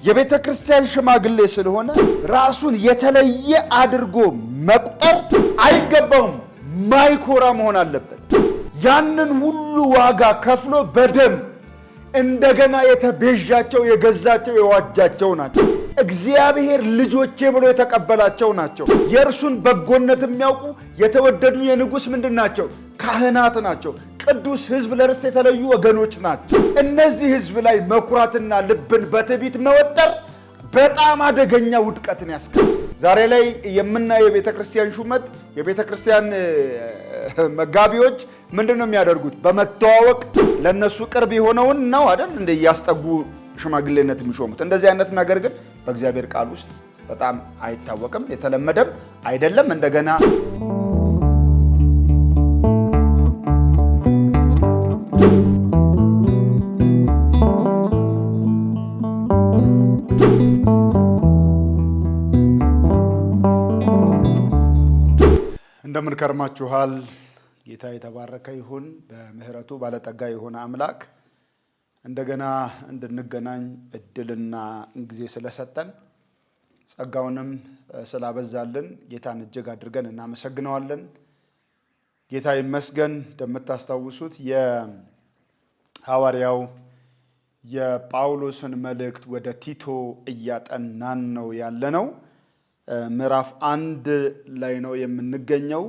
የቤተ ክርስቲያን ሽማግሌ ስለሆነ ራሱን የተለየ አድርጎ መቁጠር አይገባውም። ማይኮራ መሆን አለበት። ያንን ሁሉ ዋጋ ከፍሎ በደም እንደገና የተቤዣቸው የገዛቸው የዋጃቸው ናቸው። እግዚአብሔር ልጆቼ ብሎ የተቀበላቸው ናቸው። የእርሱን በጎነት የሚያውቁ የተወደዱ የንጉሥ ምንድን ናቸው? ካህናት ናቸው። ቅዱስ ሕዝብ ለርስት የተለዩ ወገኖች ናቸው። እነዚህ ሕዝብ ላይ መኩራትና ልብን በትዕቢት መወጠር በጣም አደገኛ ውድቀትን ያስከትላል። ዛሬ ላይ የምናየው የቤተ ክርስቲያን ሹመት የቤተ ክርስቲያን መጋቢዎች ምንድን ነው የሚያደርጉት? በመተዋወቅ ለነሱ ቅርብ የሆነውን ነው አይደል እንደ ያስጠጉ ሽማግሌነት የሚሾሙት። እንደዚህ አይነት ነገር ግን በእግዚአብሔር ቃል ውስጥ በጣም አይታወቅም፣ የተለመደም አይደለም። እንደገና እንደምን ከርማችኋል? ጌታ የተባረከ ይሁን። በምህረቱ ባለጠጋ የሆነ አምላክ እንደገና እንድንገናኝ እድልና ጊዜ ስለሰጠን ጸጋውንም ስላበዛልን ጌታን እጅግ አድርገን እናመሰግነዋለን። ጌታ ይመስገን። እንደምታስታውሱት የሐዋርያው የጳውሎስን መልእክት ወደ ቲቶ እያጠናን ነው ያለነው። ምዕራፍ 1 ላይ ነው የምንገኘው።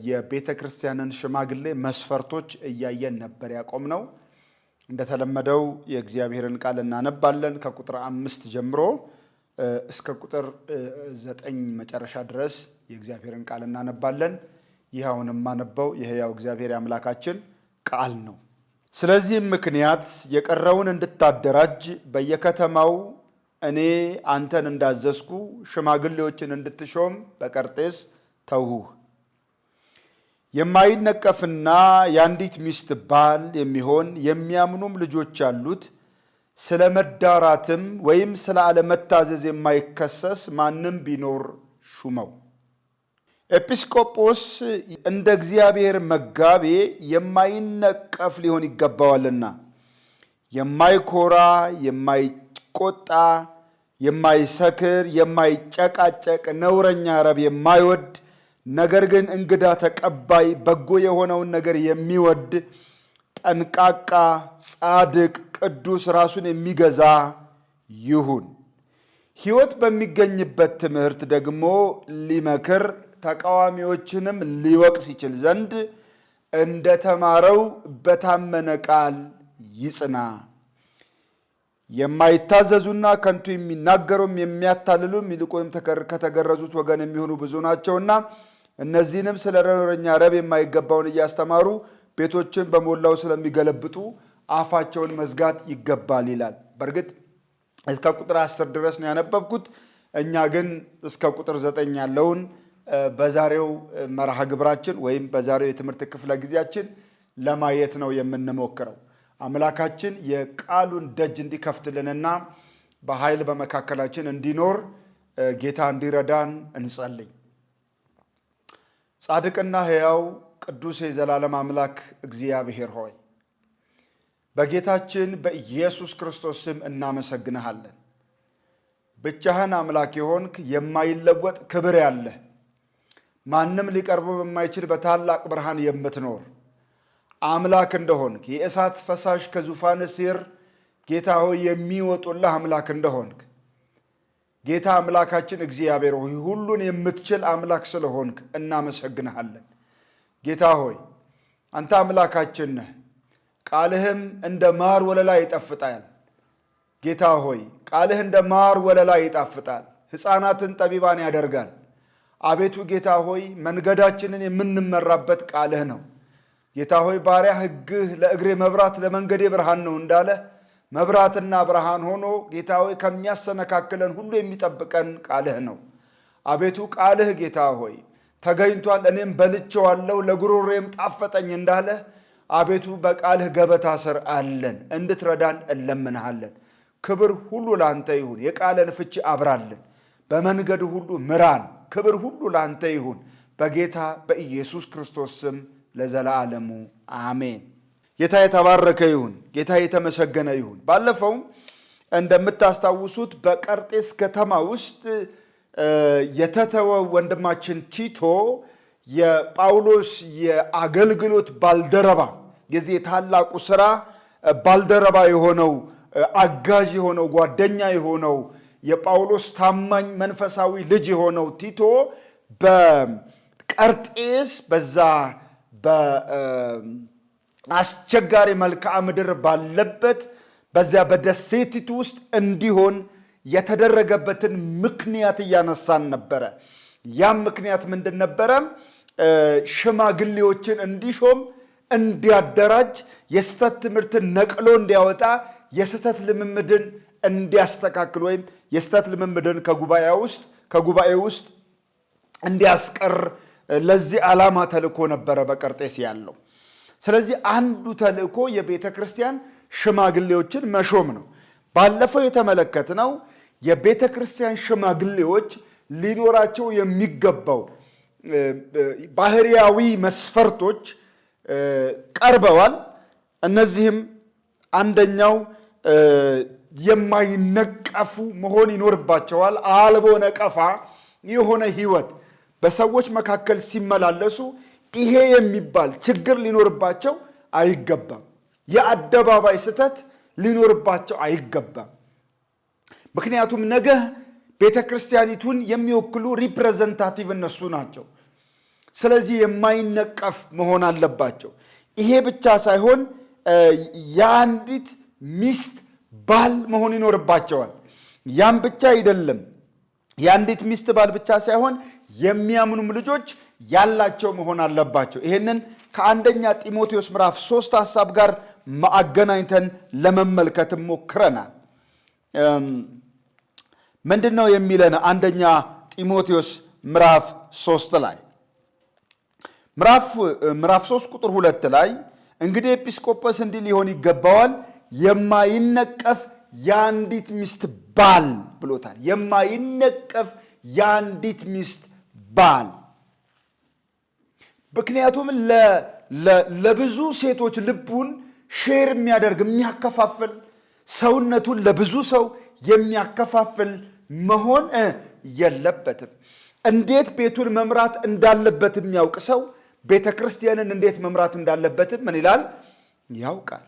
የቤተ ክርስቲያንን ሽማግሌ መስፈርቶች እያየን ነበር ያቆምነው። እንደተለመደው የእግዚአብሔርን ቃል እናነባለን። ከቁጥር 5 ጀምሮ እስከ ቁጥር 9 መጨረሻ ድረስ የእግዚአብሔርን ቃል እናነባለን። ይህ አሁን የማነበው የሕያው እግዚአብሔር አምላካችን ቃል ነው። ስለዚህም ምክንያት የቀረውን እንድታደራጅ በየከተማው እኔ አንተን እንዳዘዝኩ ሽማግሌዎችን እንድትሾም በቀርጤስ ተውሁህ። የማይነቀፍና የአንዲት ሚስት ባል የሚሆን የሚያምኑም ልጆች ያሉት፣ ስለ መዳራትም ወይም ስለ አለመታዘዝ የማይከሰስ ማንም ቢኖር ሹመው። ኤጲስቆጶስ እንደ እግዚአብሔር መጋቤ የማይነቀፍ ሊሆን ይገባዋልና፣ የማይኮራ፣ የማይቆጣ፣ የማይሰክር፣ የማይጨቃጨቅ፣ ነውረኛ ረብ የማይወድ፣ ነገር ግን እንግዳ ተቀባይ፣ በጎ የሆነውን ነገር የሚወድ፣ ጠንቃቃ፣ ጻድቅ፣ ቅዱስ፣ ራሱን የሚገዛ ይሁን። ሕይወት በሚገኝበት ትምህርት ደግሞ ሊመክር ተቃዋሚዎችንም ሊወቅስ ይችል ዘንድ እንደተማረው በታመነ ቃል ይጽና። የማይታዘዙና ከንቱ የሚናገሩም የሚያታልሉም ይልቁንም ከተገረዙት ወገን የሚሆኑ ብዙ ናቸውና እነዚህንም ስለ ነውረኛ ረብ የማይገባውን እያስተማሩ ቤቶችን በሞላው ስለሚገለብጡ አፋቸውን መዝጋት ይገባል ይላል። በእርግጥ እስከ ቁጥር 10 ድረስ ነው ያነበብኩት። እኛ ግን እስከ ቁጥር 9 ያለውን በዛሬው መርሃ ግብራችን ወይም በዛሬው የትምህርት ክፍለ ጊዜያችን ለማየት ነው የምንሞክረው። አምላካችን የቃሉን ደጅ እንዲከፍትልንና በኃይል በመካከላችን እንዲኖር ጌታ እንዲረዳን እንጸልይ። ጻድቅና ሕያው ቅዱስ የዘላለም አምላክ እግዚአብሔር ሆይ በጌታችን በኢየሱስ ክርስቶስ ስም እናመሰግንሃለን። ብቻህን አምላክ የሆንክ የማይለወጥ ክብር ያለህ ማንም ሊቀርበው በማይችል በታላቅ ብርሃን የምትኖር አምላክ እንደሆንክ የእሳት ፈሳሽ ከዙፋን ስር ጌታ ሆይ የሚወጡልህ አምላክ እንደሆንክ ጌታ አምላካችን እግዚአብሔር ሆይ ሁሉን የምትችል አምላክ ስለሆንክ እናመሰግንሃለን። ጌታ ሆይ አንተ አምላካችን ነህ። ቃልህም እንደ ማር ወለላ ይጣፍጣል። ጌታ ሆይ ቃልህ እንደ ማር ወለላ ይጣፍጣል፣ ሕፃናትን ጠቢባን ያደርጋል። አቤቱ ጌታ ሆይ መንገዳችንን የምንመራበት ቃልህ ነው። ጌታ ሆይ ባሪያ ሕግህ ለእግሬ መብራት ለመንገዴ ብርሃን ነው እንዳለ መብራትና ብርሃን ሆኖ ጌታ ሆይ ከሚያሰነካክለን ሁሉ የሚጠብቀን ቃልህ ነው። አቤቱ ቃልህ ጌታ ሆይ ተገኝቷል፣ እኔም በልቼዋለሁ፣ ለጉሮሬም ጣፈጠኝ እንዳለ አቤቱ በቃልህ ገበታ ስር አለን፣ እንድትረዳን እንለምንሃለን። ክብር ሁሉ ላንተ ይሁን። የቃልን ፍቺ አብራልን፣ በመንገድ ሁሉ ምራን። ክብር ሁሉ ላንተ ይሁን፣ በጌታ በኢየሱስ ክርስቶስ ስም ለዘላለሙ አሜን። ጌታ የተባረከ ይሁን። ጌታ የተመሰገነ ይሁን። ባለፈው እንደምታስታውሱት በቀርጤስ ከተማ ውስጥ የተተወ ወንድማችን ቲቶ የጳውሎስ የአገልግሎት ባልደረባ የዚህ ታላቁ ሥራ ባልደረባ የሆነው አጋዥ የሆነው ጓደኛ የሆነው የጳውሎስ ታማኝ መንፈሳዊ ልጅ የሆነው ቲቶ በቀርጤስ በዛ በአስቸጋሪ መልክዓ ምድር ባለበት በዚያ በደሴቲቱ ውስጥ እንዲሆን የተደረገበትን ምክንያት እያነሳን ነበረ። ያም ምክንያት ምንድን ነበረ? ሽማግሌዎችን እንዲሾም፣ እንዲያደራጅ፣ የስተት ትምህርትን ነቅሎ እንዲያወጣ፣ የስተት ልምምድን እንዲያስተካክል ወይም የስተት ልምምድን ከጉባኤ ውስጥ እንዲያስቀር ለዚህ ዓላማ ተልእኮ ነበረ በቀርጤስ ያለው። ስለዚህ አንዱ ተልእኮ የቤተ ክርስቲያን ሽማግሌዎችን መሾም ነው። ባለፈው የተመለከትነው የቤተ ክርስቲያን ሽማግሌዎች ሊኖራቸው የሚገባው ባህሪያዊ መስፈርቶች ቀርበዋል። እነዚህም አንደኛው የማይነቀፉ መሆን ይኖርባቸዋል። አልቦ ነቀፋ የሆነ ሕይወት በሰዎች መካከል ሲመላለሱ ይሄ የሚባል ችግር ሊኖርባቸው አይገባም። የአደባባይ ስህተት ሊኖርባቸው አይገባም። ምክንያቱም ነገ ቤተ ክርስቲያኒቱን የሚወክሉ ሪፕሬዘንታቲቭ እነሱ ናቸው። ስለዚህ የማይነቀፍ መሆን አለባቸው። ይሄ ብቻ ሳይሆን የአንዲት ሚስት ባል መሆን ይኖርባቸዋል። ያም ብቻ አይደለም። የአንዲት ሚስት ባል ብቻ ሳይሆን የሚያምኑም ልጆች ያላቸው መሆን አለባቸው። ይሄንን ከአንደኛ ጢሞቴዎስ ምዕራፍ 3 ሐሳብ ጋር አገናኝተን ለመመልከት ሞክረናል። ምንድነው የሚለን? አንደኛ ጢሞቴዎስ ምዕራፍ 3 ላይ ምዕራፍ 3 ቁጥር 2 ላይ እንግዲህ ኤጲስቆጶስ እንዲህ ሊሆን ይገባዋል፣ የማይነቀፍ የአንዲት ሚስት ባል ብሎታል። የማይነቀፍ የአንዲት ሚስት ባል። ምክንያቱም ለብዙ ሴቶች ልቡን ሼር የሚያደርግ የሚያከፋፍል፣ ሰውነቱን ለብዙ ሰው የሚያከፋፍል መሆን የለበትም። እንዴት ቤቱን መምራት እንዳለበት የሚያውቅ ሰው ቤተ ክርስቲያንን እንዴት መምራት እንዳለበትም ምን ይላል? ያውቃል።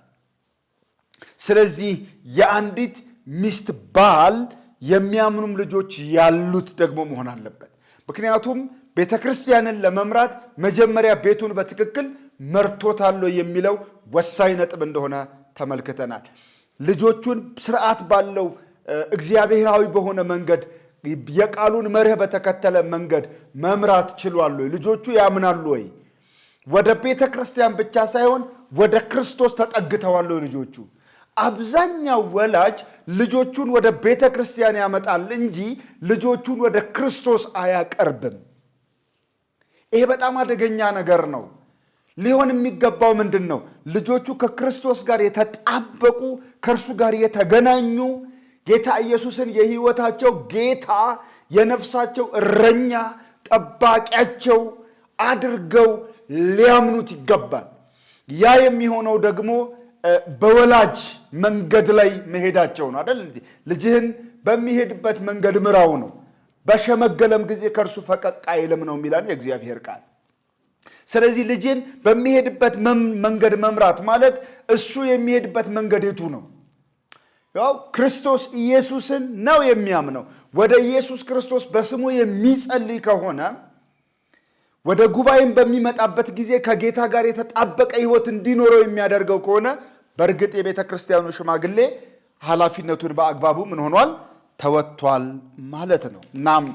ስለዚህ የአንዲት ሚስት ባል የሚያምኑም ልጆች ያሉት ደግሞ መሆን አለበት። ምክንያቱም ቤተ ክርስቲያንን ለመምራት መጀመሪያ ቤቱን በትክክል መርቶታል የሚለው ወሳኝ ነጥብ እንደሆነ ተመልክተናል። ልጆቹን ስርዓት ባለው እግዚአብሔራዊ በሆነ መንገድ የቃሉን መርህ በተከተለ መንገድ መምራት ችሏል ወይ? ልጆቹ ያምናሉ ወይ? ወደ ቤተ ክርስቲያን ብቻ ሳይሆን ወደ ክርስቶስ ተጠግተዋል ወይ ልጆቹ? አብዛኛው ወላጅ ልጆቹን ወደ ቤተ ክርስቲያን ያመጣል እንጂ ልጆቹን ወደ ክርስቶስ አያቀርብም። ይሄ በጣም አደገኛ ነገር ነው። ሊሆን የሚገባው ምንድን ነው? ልጆቹ ከክርስቶስ ጋር የተጣበቁ፣ ከእርሱ ጋር የተገናኙ፣ ጌታ ኢየሱስን የሕይወታቸው ጌታ፣ የነፍሳቸው እረኛ፣ ጠባቂያቸው አድርገው ሊያምኑት ይገባል። ያ የሚሆነው ደግሞ በወላጅ መንገድ ላይ መሄዳቸው ነው አይደል? ልጅህን በሚሄድበት መንገድ ምራው ነው። በሸመገለም ጊዜ ከእርሱ ፈቀቅ አይልም ነው የሚለን የእግዚአብሔር ቃል። ስለዚህ ልጅን በሚሄድበት መንገድ መምራት ማለት እሱ የሚሄድበት መንገድ የቱ ነው? ያው ክርስቶስ ኢየሱስን ነው የሚያምነው። ወደ ኢየሱስ ክርስቶስ በስሙ የሚጸልይ ከሆነ ወደ ጉባኤም በሚመጣበት ጊዜ ከጌታ ጋር የተጣበቀ ሕይወት እንዲኖረው የሚያደርገው ከሆነ በእርግጥ የቤተ ክርስቲያኑ ሽማግሌ ኃላፊነቱን በአግባቡ ምን ሆኗል? ተወጥቷል ማለት ነው። እናም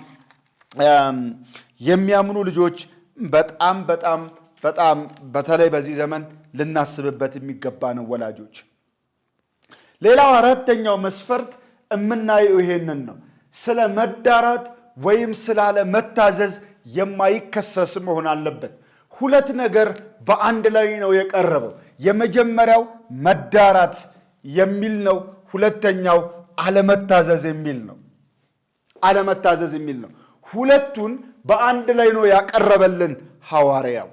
የሚያምኑ ልጆች በጣም በጣም በጣም በተለይ በዚህ ዘመን ልናስብበት የሚገባ ነው ወላጆች። ሌላው አራተኛው መስፈርት የምናየው ይሄንን ነው። ስለ መዳራት ወይም ስላለ መታዘዝ የማይከሰስ መሆን አለበት። ሁለት ነገር በአንድ ላይ ነው የቀረበው። የመጀመሪያው መዳራት የሚል ነው። ሁለተኛው አለመታዘዝ የሚል ነው። አለመታዘዝ የሚል ነው። ሁለቱን በአንድ ላይ ነው ያቀረበልን ሐዋርያው።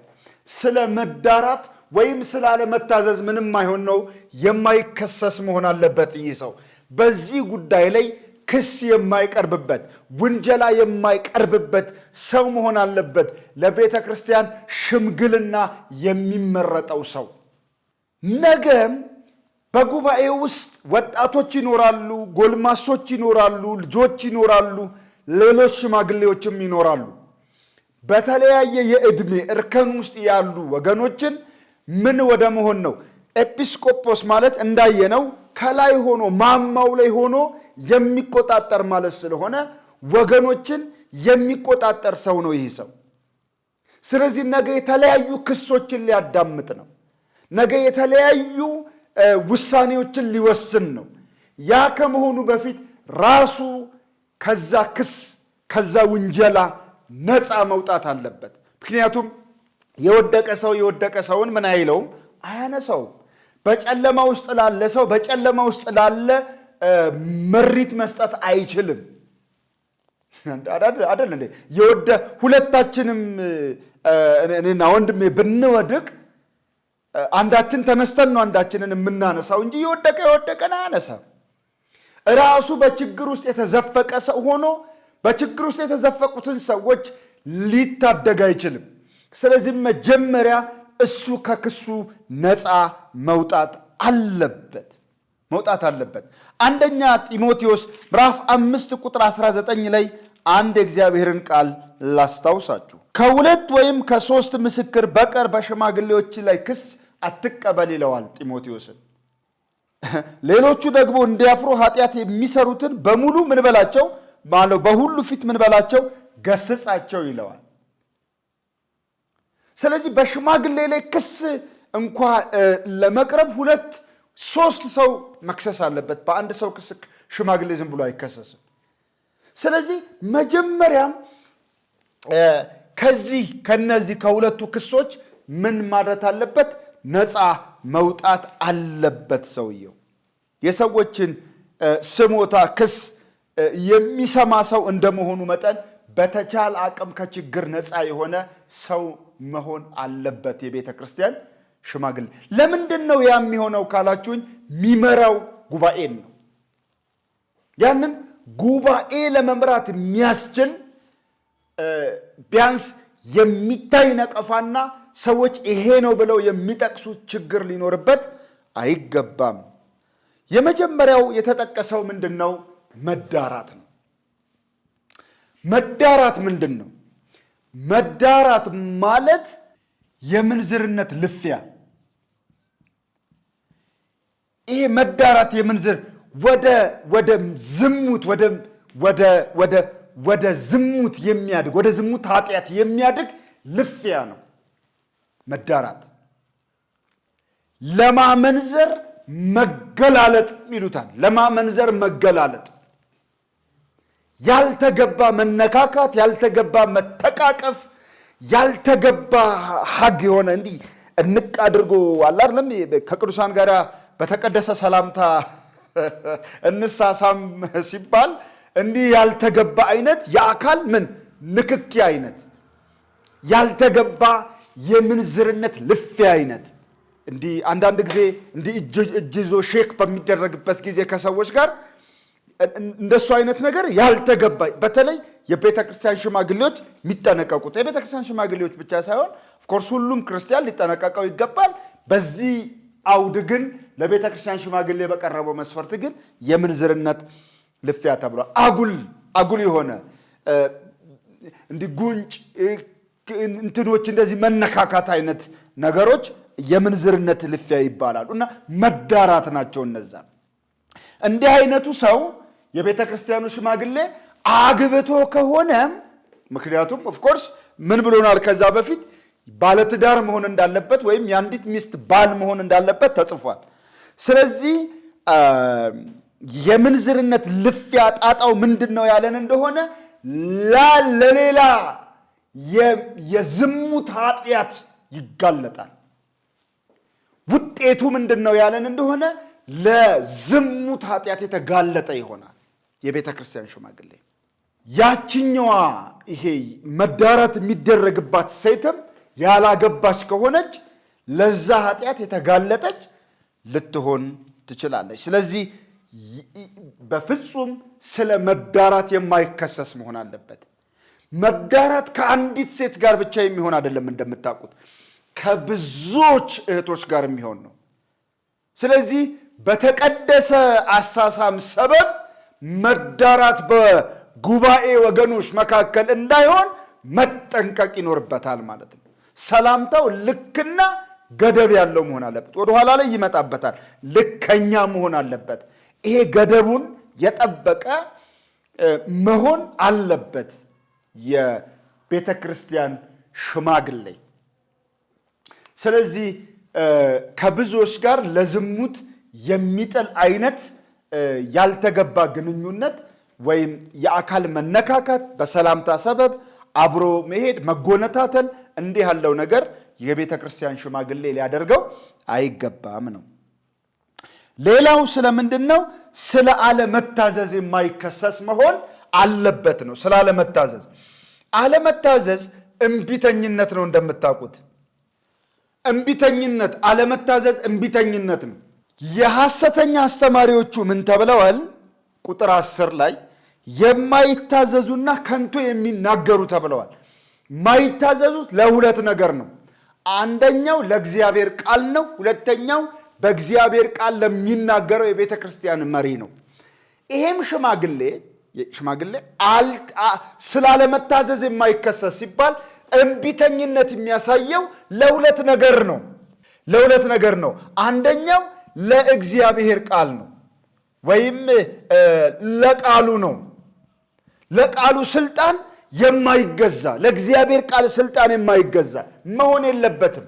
ስለ መዳራት ወይም ስለ አለመታዘዝ ምንም አይሆን ነው፣ የማይከሰስ መሆን አለበት ይህ ሰው። በዚህ ጉዳይ ላይ ክስ የማይቀርብበት ውንጀላ የማይቀርብበት ሰው መሆን አለበት ለቤተ ክርስቲያን ሽምግልና የሚመረጠው ሰው። ነገም በጉባኤ ውስጥ ወጣቶች ይኖራሉ፣ ጎልማሶች ይኖራሉ፣ ልጆች ይኖራሉ፣ ሌሎች ሽማግሌዎችም ይኖራሉ። በተለያየ የዕድሜ እርከን ውስጥ ያሉ ወገኖችን ምን ወደ መሆን ነው? ኤጲስቆጶስ ማለት እንዳየነው ከላይ ሆኖ ማማው ላይ ሆኖ የሚቆጣጠር ማለት ስለሆነ ወገኖችን የሚቆጣጠር ሰው ነው ይህ ሰው። ስለዚህ ነገ የተለያዩ ክሶችን ሊያዳምጥ ነው። ነገ የተለያዩ ውሳኔዎችን ሊወስን ነው። ያ ከመሆኑ በፊት ራሱ ከዛ ክስ ከዛ ውንጀላ ነፃ መውጣት አለበት። ምክንያቱም የወደቀ ሰውን ምን አይለውም? አያነሳውም። በጨለማ ውስጥ ላለ ሰው በጨለማ ውስጥ ላለ መሪት መስጠት አይችልም። አይደል እንዴ? ሁለታችንም እኔና ወንድሜ ብንወድቅ አንዳችን ተነስተን ነው አንዳችንን የምናነሳው እንጂ የወደቀን አያነሳም። ራሱ በችግር ውስጥ የተዘፈቀ ሰው ሆኖ በችግር ውስጥ የተዘፈቁትን ሰዎች ሊታደግ አይችልም። ስለዚህ መጀመሪያ እሱ ከክሱ ነፃ መውጣት አለበት። አንደኛ ጢሞቴዎስ ምዕራፍ 5 ቁጥር 19 ላይ አንድ የእግዚአብሔርን ቃል ላስታውሳችሁ። ከሁለት ወይም ከሶስት ምስክር በቀር በሽማግሌዎች ላይ ክስ አትቀበል ይለዋል ጢሞቴዎስን። ሌሎቹ ደግሞ እንዲያፍሩ ኃጢአት የሚሰሩትን በሙሉ ምን በላቸው ማለት በሁሉ ፊት ምን በላቸው ገስጻቸው ይለዋል። ስለዚህ በሽማግሌ ላይ ክስ እንኳ ለመቅረብ 2-3 ሰው መክሰስ አለበት። በአንድ ሰው ክስ ሽማግሌ ዝም ብሎ አይከሰስም። ስለዚህ መጀመሪያም ከነዚህ ከሁለቱ ክሶች ምን ማድረግ አለበት? ነፃ መውጣት አለበት ሰውየው። የሰዎችን ስሞታ ክስ የሚሰማ ሰው እንደመሆኑ መጠን በተቻለ አቅም ከችግር ነፃ የሆነ ሰው መሆን አለበት የቤተ ክርስቲያን ሽማግሌ። ለምንድን ነው ያ የሚሆነው ካላችሁኝ፣ የሚመራው ጉባኤን ነው። ያንን ጉባኤ ለመምራት የሚያስችል ቢያንስ የሚታይ ነቀፋና ሰዎች ይሄ ነው ብለው የሚጠቅሱት ችግር ሊኖርበት አይገባም። የመጀመሪያው የተጠቀሰው ምንድን ነው? መዳራት ነው። መዳራት ምንድን ነው? መዳራት ማለት የምንዝርነት ልፊያ። ይሄ መዳራት የምንዝር ወደ ዝሙት ወደ ዝሙት የሚያድግ ወደ ዝሙት ኃጢአት የሚያድግ ልፊያ ነው መዳራት። ለማመንዘር መገላለጥ ይሉታል። ለማመንዘር መገላለጥ፣ ያልተገባ መነካካት፣ ያልተገባ መተቃቀፍ፣ ያልተገባ ሀግ የሆነ እንዲህ እንቅ አድርጎ አለ አይደለም ከቅዱሳን ጋር በተቀደሰ ሰላምታ እንሳሳም ሲባል እንዲህ ያልተገባ አይነት የአካል ንክኪ አይነት፣ ያልተገባ የምንዝርነት ልፊያ አይነት እንዲህ አንዳንድ ጊዜ እንዲህ እጅ ይዞ ሼክ በሚደረግበት ጊዜ ከሰዎች ጋር እንደሱ አይነት ነገር ያልተገባ፣ በተለይ የቤተ ክርስቲያን ሽማግሌዎች የሚጠነቀቁት፣ የቤተ ክርስቲያን ሽማግሌዎች ብቻ ሳይሆን ኦፍኮርስ ሁሉም ክርስቲያን ሊጠነቀቀው ይገባል። በዚህ አውድ ግን ለቤተ ክርስቲያን ሽማግሌ በቀረበው መስፈርት ግን የምንዝርነት ልፊያ ተብሏል። አጉል የሆነ እንዲህ ጉንጭ እንትኖች እንደዚህ መነካካት አይነት ነገሮች የምንዝርነት ልፊያ ይባላሉ እና መዳራት ናቸው እነዛ። እንዲህ አይነቱ ሰው የቤተ ክርስቲያኑ ሽማግሌ አግብቶ ከሆነ፣ ምክንያቱም ኦፍኮርስ ምን ብሎናል ከዛ በፊት ባለትዳር መሆን እንዳለበት ወይም የአንዲት ሚስት ባል መሆን እንዳለበት ተጽፏል። ስለዚህ የምንዝርነት ልፊያ ጣጣው ምንድን ነው ያለን እንደሆነ ለሌላ የዝሙት ኃጢአት ይጋለጣል። ውጤቱ ምንድን ነው ያለን እንደሆነ ለዝሙት ኃጢአት የተጋለጠ ይሆናል የቤተ ክርስቲያን ሽማግሌ። ያችኛዋ ይሄ መዳራት የሚደረግባት ሴትም ያላገባች ከሆነች ለዛ ኃጢአት የተጋለጠች ልትሆን ትችላለች። ስለዚህ በፍጹም ስለ መዳራት የማይከሰስ መሆን አለበት። መዳራት ከአንዲት ሴት ጋር ብቻ የሚሆን አይደለም፣ እንደምታውቁት ከብዙዎች እህቶች ጋር የሚሆን ነው። ስለዚህ በተቀደሰ አሳሳም ሰበብ መዳራት በጉባኤ ወገኖች መካከል እንዳይሆን መጠንቀቅ ይኖርበታል ማለት ነው። ሰላምታው ልክና ገደብ ያለው መሆን አለበት። ወደ ኋላ ላይ ይመጣበታል። ልከኛ መሆን አለበት። ይሄ ገደቡን የጠበቀ መሆን አለበት የቤተ ክርስቲያን ሽማግሌ። ስለዚህ ከብዙዎች ጋር ለዝሙት የሚጥል አይነት ያልተገባ ግንኙነት ወይም የአካል መነካካት፣ በሰላምታ ሰበብ አብሮ መሄድ፣ መጎነታተል፣ እንዲህ ያለው ነገር የቤተ ክርስቲያን ሽማግሌ ሊያደርገው አይገባም ነው። ሌላው ስለምንድን ነው? ስለ አለመታዘዝ የማይከሰስ መሆን አለበት ነው። ስለ አለመታዘዝ እምቢተኝነት ነው። እንደምታውቁት እምቢተኝነት፣ አለመታዘዝ እምቢተኝነት ነው። የሐሰተኛ አስተማሪዎቹ ምን ተብለዋል? ቁጥር 10 ላይ የማይታዘዙና ከንቱ የሚናገሩ ተብለዋል። ማይታዘዙት ለሁለት ነገር ነው። አንደኛው ለእግዚአብሔር ቃል ነው። ሁለተኛው በእግዚአብሔር ቃል ለሚናገረው የቤተ ክርስቲያን መሪ ነው። ይሄም ሽማግሌ ስላለመታዘዝ የማይከሰስ ሲባል እምቢተኝነት የሚያሳየው ለሁለት ነገር ነው። አንደኛው ለእግዚአብሔር ቃል ነው ወይም ለቃሉ ነው። ለቃሉ ስልጣን የማይገዛ ለእግዚአብሔር ቃል ስልጣን የማይገዛ መሆን የለበትም።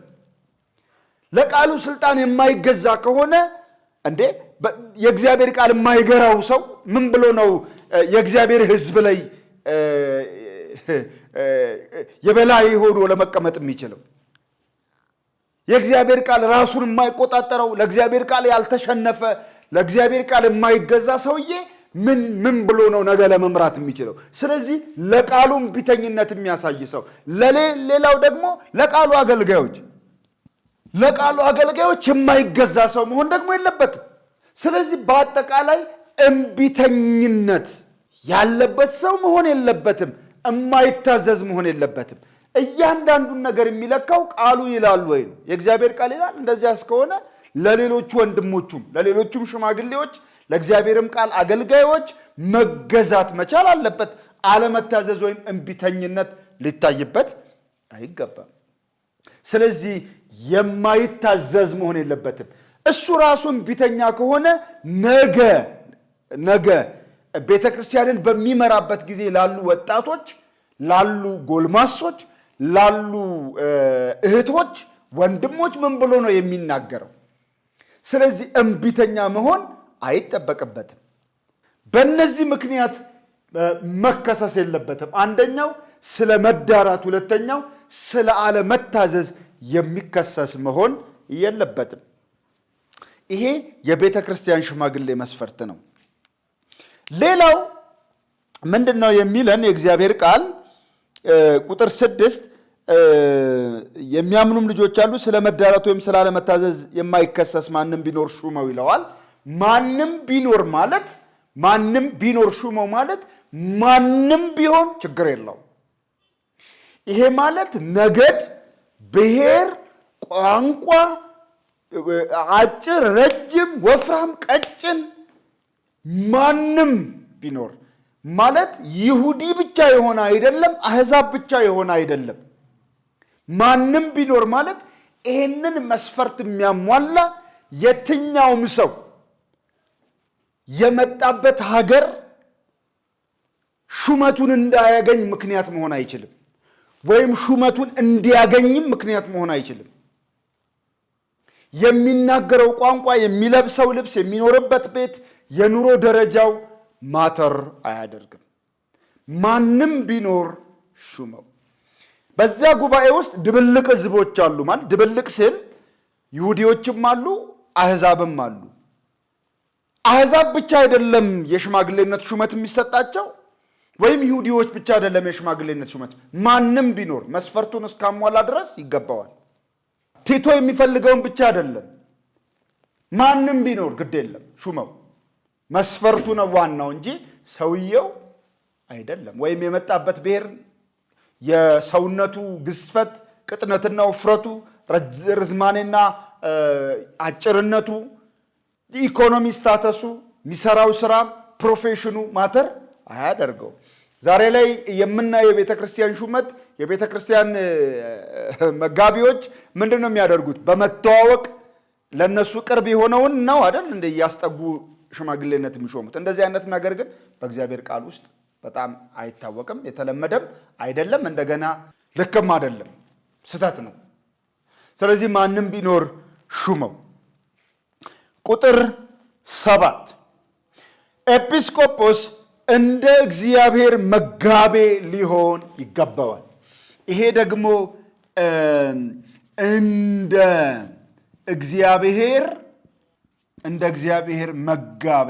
ለቃሉ ስልጣን የማይገዛ ከሆነ እንዴ የእግዚአብሔር ቃል የማይገራው ሰው ምን ብሎ ነው የእግዚአብሔር ሕዝብ ላይ የበላይ ሆኖ ለመቀመጥ የሚችለው? የእግዚአብሔር ቃል ራሱን የማይቆጣጠረው፣ ለእግዚአብሔር ቃል ያልተሸነፈ፣ ለእግዚአብሔር ቃል የማይገዛ ሰውዬ ምን ብሎ ነው ነገ ለመምራት የሚችለው? ስለዚህ ለቃሉ እምቢተኝነት የሚያሳይ ሰው። ሌላው ደግሞ ለቃሉ አገልጋዮች የማይገዛ ሰው መሆን ደግሞ የለበትም። ስለዚህ በአጠቃላይ እምቢተኝነት ያለበት ሰው መሆን የለበትም። የማይታዘዝ መሆን የለበትም። እያንዳንዱን ነገር የሚለካው ቃሉ ይላል ወይ ነው። የእግዚአብሔር ቃል ይላል። እንደዚያ እስከሆነ ለሌሎቹ ወንድሞቹም ለሌሎቹም ሽማግሌዎች ለእግዚአብሔርም ቃል አገልጋዮች መገዛት መቻል አለበት። አለመታዘዝ ወይም እምቢተኝነት ሊታይበት አይገባም። ስለዚህ የማይታዘዝ መሆን የለበትም። እሱ ራሱ እምቢተኛ ከሆነ ነገ ቤተ ክርስቲያንን በሚመራበት ጊዜ ላሉ ወጣቶች፣ ላሉ ጎልማሶች፣ ላሉ እህቶች፣ ወንድሞች ምን ብሎ ነው የሚናገረው? ስለዚህ እምቢተኛ መሆን አይጠበቅበትም። በእነዚህ ምክንያት መከሰስ የለበትም። አንደኛው ስለ መዳራት፣ ሁለተኛው ስለ አለመታዘዝ የሚከሰስ መሆን የለበትም። ይሄ የቤተ ክርስቲያን ሽማግሌ መስፈርት ነው። ሌላው ምንድን ነው የሚለን የእግዚአብሔር ቃል ቁጥር 6 የሚያምኑም ልጆች አሉ፣ ስለ መዳራት ወይም ስለ አለመታዘዝ የማይከሰስ ማንም ቢኖር ሹመው ይለዋል። ማንም ቢኖር ሹመው ማለት ማንም ቢሆን ችግር የለው። ይሄ ማለት ነገድ፣ ብሔር፣ ቋንቋ፣ አጭር፣ ረጅም፣ ወፍራም፣ ቀጭን ማንም ቢኖር ማለት ይሁዲ ብቻ የሆነ አይደለም፣ አሕዛብ ብቻ የሆነ አይደለም። ማንም ቢኖር ማለት ይሄንን መስፈርት የሚያሟላ የትኛውም ሰው የመጣበት ሀገር ሹመቱን እንዳያገኝ ምክንያት መሆን አይችልም፣ ወይም ሹመቱን እንዲያገኝም ምክንያት መሆን አይችልም። የሚናገረው ቋንቋ፣ የሚለብሰው ልብስ፣ የሚኖርበት ቤት፣ የኑሮ ደረጃው ማተር አያደርግም። ማንም ቢኖር ሹመው። በዚያ ጉባኤ ውስጥ ድብልቅ ሕዝቦች አሉ። ማለት ድብልቅ ስል ይሁዲዎችም አሉ፣ አሕዛብም አሉ። አሕዛብ ብቻ አይደለም የሽማግሌነት ሹመት የሚሰጣቸው፣ ወይም ይሁዲዎች ብቻ አይደለም የሽማግሌነት ሹመት። ማንም ቢኖር መስፈርቱን እስካሟላ ድረስ ይገባዋል። ቲቶ የሚፈልገውን ብቻ አይደለም። ማንም ቢኖር ግድ የለም ሹመው። መስፈርቱ ነው ዋናው እንጂ ሰውየው አይደለም። ወይም የመጣበት ብሔር፣ የሰውነቱ ግዝፈት፣ ቅጥነትና ውፍረቱ፣ ርዝማኔና አጭርነቱ፣ ኢኮኖሚ ስታተሱ፣ የሚሰራው ስራ፣ ፕሮፌሽኑ ማተር አያደርገው። ዛሬ ላይ የምናየው የቤተክርስቲያን ሹመት የቤተክርስቲያን መጋቢዎች ምንድነው የሚያደርጉት? በመተዋወቅ ለነሱ ቅርብ የሆነውን ነው አይደል እንደ ያስጠጉ ሽማግሌነት የሚሾሙት። እንደዚህ አይነት ነገር ግን በእግዚአብሔር ቃል ውስጥ በጣም አይታወቅም፣ የተለመደም አይደለም፣ እንደገና ልክም አይደለም፣ ስተት ነው። ስለዚህ ማንም ቢኖር ሹመው። ቁጥር 7 ኤጲስቆጶስ እንደ እግዚአብሔር መጋቤ ሊሆን ይገባዋል። ይሄ ደግሞ እንደ እግዚአብሔር መጋቤ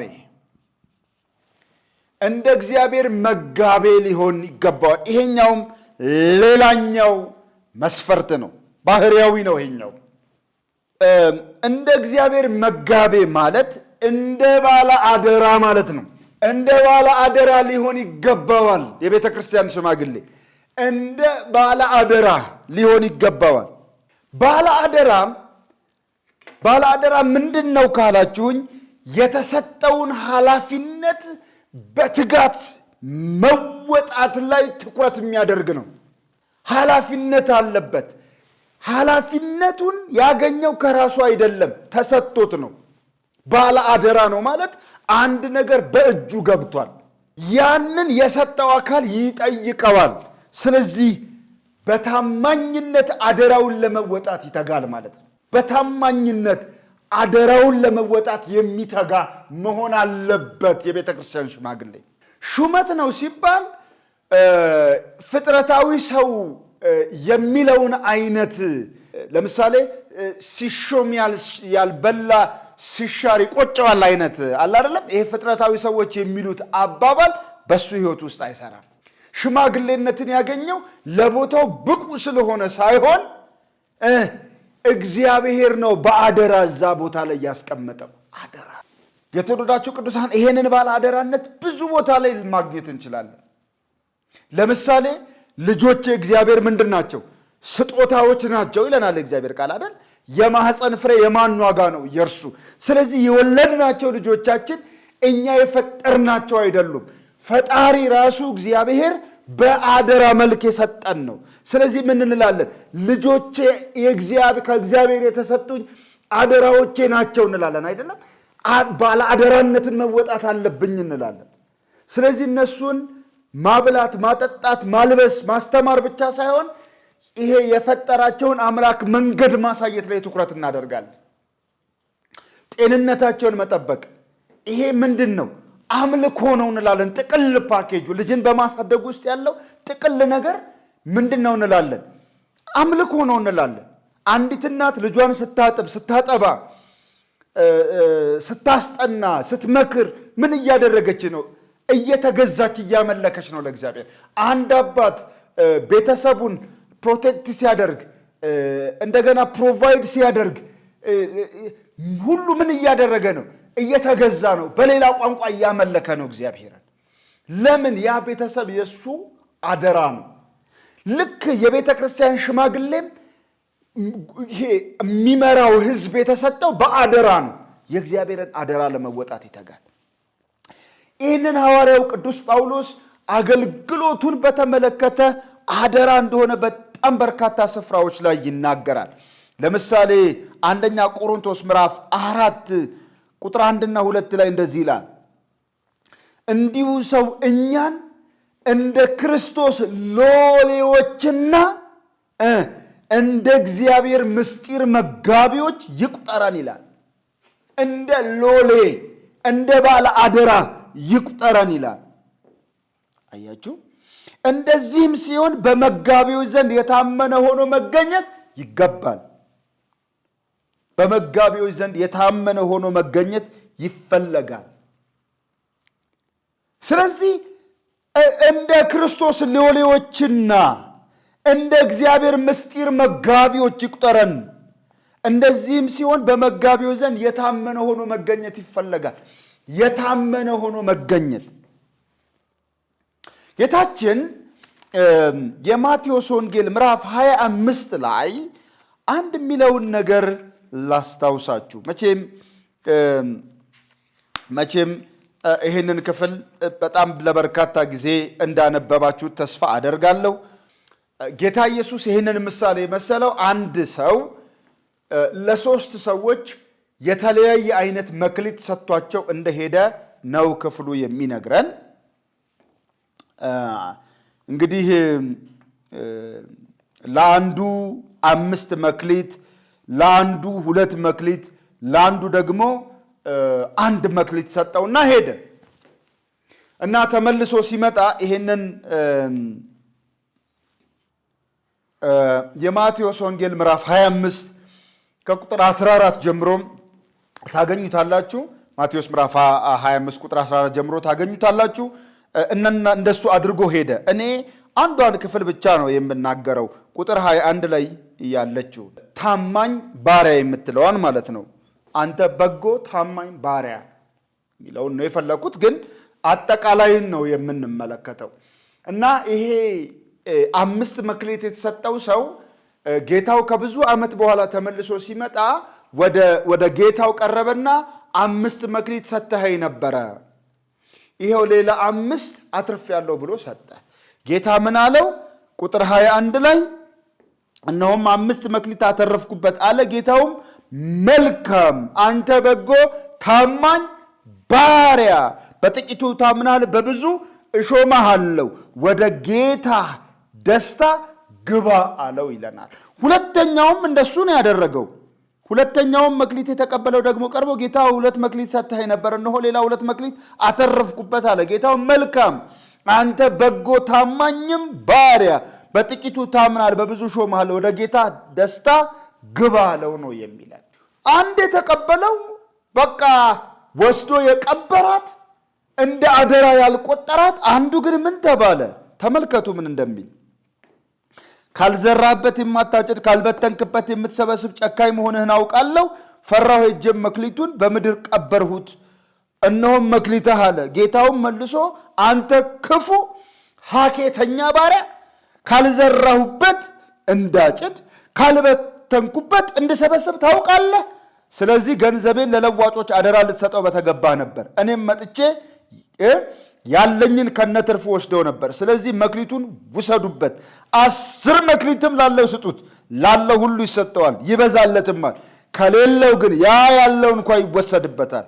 እንደ እግዚአብሔር መጋቤ ሊሆን ይገባዋል። ይሄኛውም ሌላኛው መስፈርት ነው፣ ባህሪያዊ ነው። ይሄኛው እንደ እግዚአብሔር መጋቤ ማለት እንደ ባለ አደራ ማለት ነው። እንደ ባለ አደራ ሊሆን ይገባዋል። የቤተ ክርስቲያን ሽማግሌ እንደ ባለ አደራ ሊሆን ይገባዋል። ባለ አደራ ምንድን ነው ካላችሁኝ፣ የተሰጠውን ኃላፊነት በትጋት መወጣት ላይ ትኩረት የሚያደርግ ነው። ኃላፊነት አለበት። ኃላፊነቱን ያገኘው ከራሱ አይደለም፣ ተሰጥቶት ነው። ባለ አደራ ነው ማለት አንድ ነገር በእጁ ገብቷል፣ ያንን የሰጠው አካል ይጠይቀዋል። ስለዚህ በታማኝነት አደራውን ለመወጣት ይተጋል ማለት ነው። በታማኝነት አደራውን ለመወጣት የሚተጋ መሆን አለበት የቤተ ክርስቲያን ሽማግሌ። ሹመት ነው ሲባል ፍጥረታዊ ሰው የሚለውን አይነት ለምሳሌ ሲሾም ያልበላ ሲሻር ይቆጨዋል አይነት አለ አይደለም። ይሄ ፍጥረታዊ ሰዎች የሚሉት አባባል በሱ ህይወት ውስጥ አይሰራም። ሽማግሌነትን ያገኘው ለቦታው ብቁ ስለሆነ ሳይሆን እግዚአብሔር ነው በአደራ እዛ ቦታ ላይ ያስቀመጠው አደራ። የተወደዳችሁ ቅዱሳን ይሄንን ባለ አደራነት ብዙ ቦታ ላይ ማግኘት እንችላለን። ለምሳሌ ልጆች የእግዚአብሔር ምንድን ናቸው? ስጦታዎች ናቸው ይለናል እግዚአብሔር ቃል አይደል? የማህፀን ፍሬ የማን ዋጋ ነው? የእርሱ። ስለዚህ የወለድናቸው ልጆቻችን እኛ የፈጠርናቸው አይደሉም። ፈጣሪ ራሱ እግዚአብሔር በአደራ መልክ የሰጠን ነው። ስለዚህ ምን እንላለን? ልጆቼ ከእግዚአብሔር የተሰጡኝ አደራዎቼ ናቸው እንላለን አይደለም? ባለ አደራነትን መወጣት አለብኝ እንላለን። ስለዚህ እነሱን ማብላት፣ ማጠጣት፣ ማልበስ፣ ማስተማር ብቻ ሳይሆን ይሄ የፈጠራቸውን አምላክ መንገድ ማሳየት ላይ ትኩረት እናደርጋለን። ጤንነታቸውን መጠበቅ፣ ይሄ ምንድን ነው? አምልኮ ነው እንላለን። ጥቅል ፓኬጁ ልጅን በማሳደግ ውስጥ ያለው ጥቅል ነገር ምንድን ነው እንላለን? አምልኮ ነው እንላለን። አንዲት እናት ልጇን ስታጥብ፣ ስታጠባ፣ ስታስጠና፣ ስትመክር ምን እያደረገች ነው? እየተገዛች እያመለከች ነው ለእግዚአብሔር። አንድ አባት ቤተሰቡን ፕሮቴክት ሲያደርግ እንደገና ፕሮቫይድ ሲያደርግ ሁሉ ምን እያደረገ ነው? እየተገዛ ነው። በሌላ ቋንቋ እያመለከ ነው እግዚአብሔርን። ለምን? ያ ቤተሰብ የሱ አደራ ነው። ልክ የቤተ ክርስቲያን ሽማግሌም ይሄ የሚመራው ሕዝብ የተሰጠው በአደራ ነው። የእግዚአብሔርን አደራ ለመወጣት ይተጋል። ይህንን ሐዋርያው ቅዱስ ጳውሎስ አገልግሎቱን በተመለከተ አደራ እንደሆነ በጣም በርካታ ስፍራዎች ላይ ይናገራል። ለምሳሌ አንደኛ ቆሮንቶስ ምዕራፍ 4 ቁጥር 1 እና 2 ላይ እንደዚህ ይላል፣ እንዲሁ ሰው እኛን እንደ ክርስቶስ ሎሌዎችና እንደ እግዚአብሔር ምስጢር መጋቢዎች ይቁጠረን ይላል። እንደ ሎሌ እንደ ባለ አደራ ይቁጠረን ይላል። አያችሁ? እንደዚህም ሲሆን በመጋቢዎች ዘንድ የታመነ ሆኖ መገኘት ይገባል። በመጋቢዎች ዘንድ የታመነ ሆኖ መገኘት ይፈለጋል። ስለዚህ እንደ ክርስቶስ ሎሌዎችና እንደ እግዚአብሔር ምስጢር መጋቢዎች ይቁጠረን። እንደዚህም ሲሆን በመጋቢዎች ዘንድ የታመነ ሆኖ መገኘት ይፈለጋል። የታመነ ሆኖ መገኘት። ጌታችን የማቴዎስ ወንጌል ምዕራፍ 25 ላይ አንድ የሚለውን ነገር ላስታውሳችሁ። መቼም ይህንን ክፍል በጣም ለበርካታ ጊዜ እንዳነበባችሁ ተስፋ አደርጋለሁ። ጌታ ኢየሱስ ይህንን ምሳሌ መሰለው አንድ ሰው ለሶስት ሰዎች የተለያየ አይነት መክሊት ሰጥቷቸው እንደሄደ ነው ክፍሉ የሚነግረን። እንግዲህ ለአንዱ 5 መክሊት፣ ለአንዱ 2 መክሊት፣ ለአንዱ ደግሞ 1 መክሊት ሰጠውና ሄደ እና ተመልሶ ሲመጣ ይሄንን የማቴዎስ ወንጌል ምዕራፍ 25 ከቁጥር 14 ጀምሮ ታገኙታላችሁ። ማቴዎስ ምዕራፍ 25 ቁጥር 14 ጀምሮ ታገኙታላችሁ። እንደሱ አድርጎ ሄደ። እኔ አንዷን ክፍል ብቻ ነው የምናገረው፣ ቁጥር 21 ላይ ያለችው ታማኝ ባሪያ የምትለዋን ማለት ነው። አንተ በጎ ታማኝ ባሪያ የሚለውን ነው የፈለኩት፣ ግን አጠቃላይን ነው የምንመለከተው። እና ይሄ 5 መክሊት የተሰጠው ሰው ጌታው ከብዙ ዓመት በኋላ ተመልሶ ሲመጣ ወደ ጌታው ቀረበና 5 መክሊት ሰጥተኸኝ ነበረ፣ ይሄው ሌላ 5 አትርፌያለሁ ብሎ ሰጠ። ጌታ ምን አለው? ቁጥር 21 ላይ እነሆም 5 መክሊት አተረፍኩበት አለ። ጌታውም መልካም አንተ በጎ ታማኝ ባሪያ፣ በጥቂቱ ታምናል፣ በብዙ እሾምሃለሁ፣ ወደ ጌታ ደስታ ግባ አለው ይለናል። ሁለተኛውም እንደሱ ነው ያደረገው። ሁለተኛውም መክሊት የተቀበለው ደግሞ ቀርቦ ጌታ 2 መክሊት ሰጥተኸኝ ነበር፣ እነሆ ሌላ 2 መክሊት አተረፍኩበት አለ። ጌታው መልካም አንተ በጎ ታማኝም ባሪያ፣ በጥቂቱ ታምናል፣ በብዙ እሾምሃለሁ፣ ወደ ጌታ ደስታ ግባ አለው ነው የሚለን። አንድ የተቀበለው በቃ ወስዶ የቀበራት እንደ አደራ ያልቆጠራት፣ አንዱ ግን ምን ተባለ? ተመልከቱ ምን እንደሚል። ካልዘራህበት የማታጭድ ካልበተንክበት የምትሰበስብ ጨካኝ መሆንህን አውቃለሁ። ፈራሁ፣ ሄጄም መክሊቱን በምድር ቀበርሁት፣ እነሆም መክሊትህ አለ። ጌታውም መልሶ አንተ ክፉ ሐኬተኛ ባሪያ፣ ካልዘራሁበት እንዳጭድ ካልበተንኩበት እንድሰበስብ ታውቃለህ። ስለዚህ ገንዘቤን ለለዋጮች አደራ ልትሰጠው በተገባህ ነበር። እኔም መጥቼ ያለኝን ከነትርፉ ወስደው ነበር። ስለዚህ መክሊቱን ውሰዱበት፣ 10 መክሊትም ላለው ስጡት፣ ላለው ሁሉ ይሰጠዋል ይበዛለትማል። ከሌለው ግን ያ ያለው እንኳ ይወሰድበታል።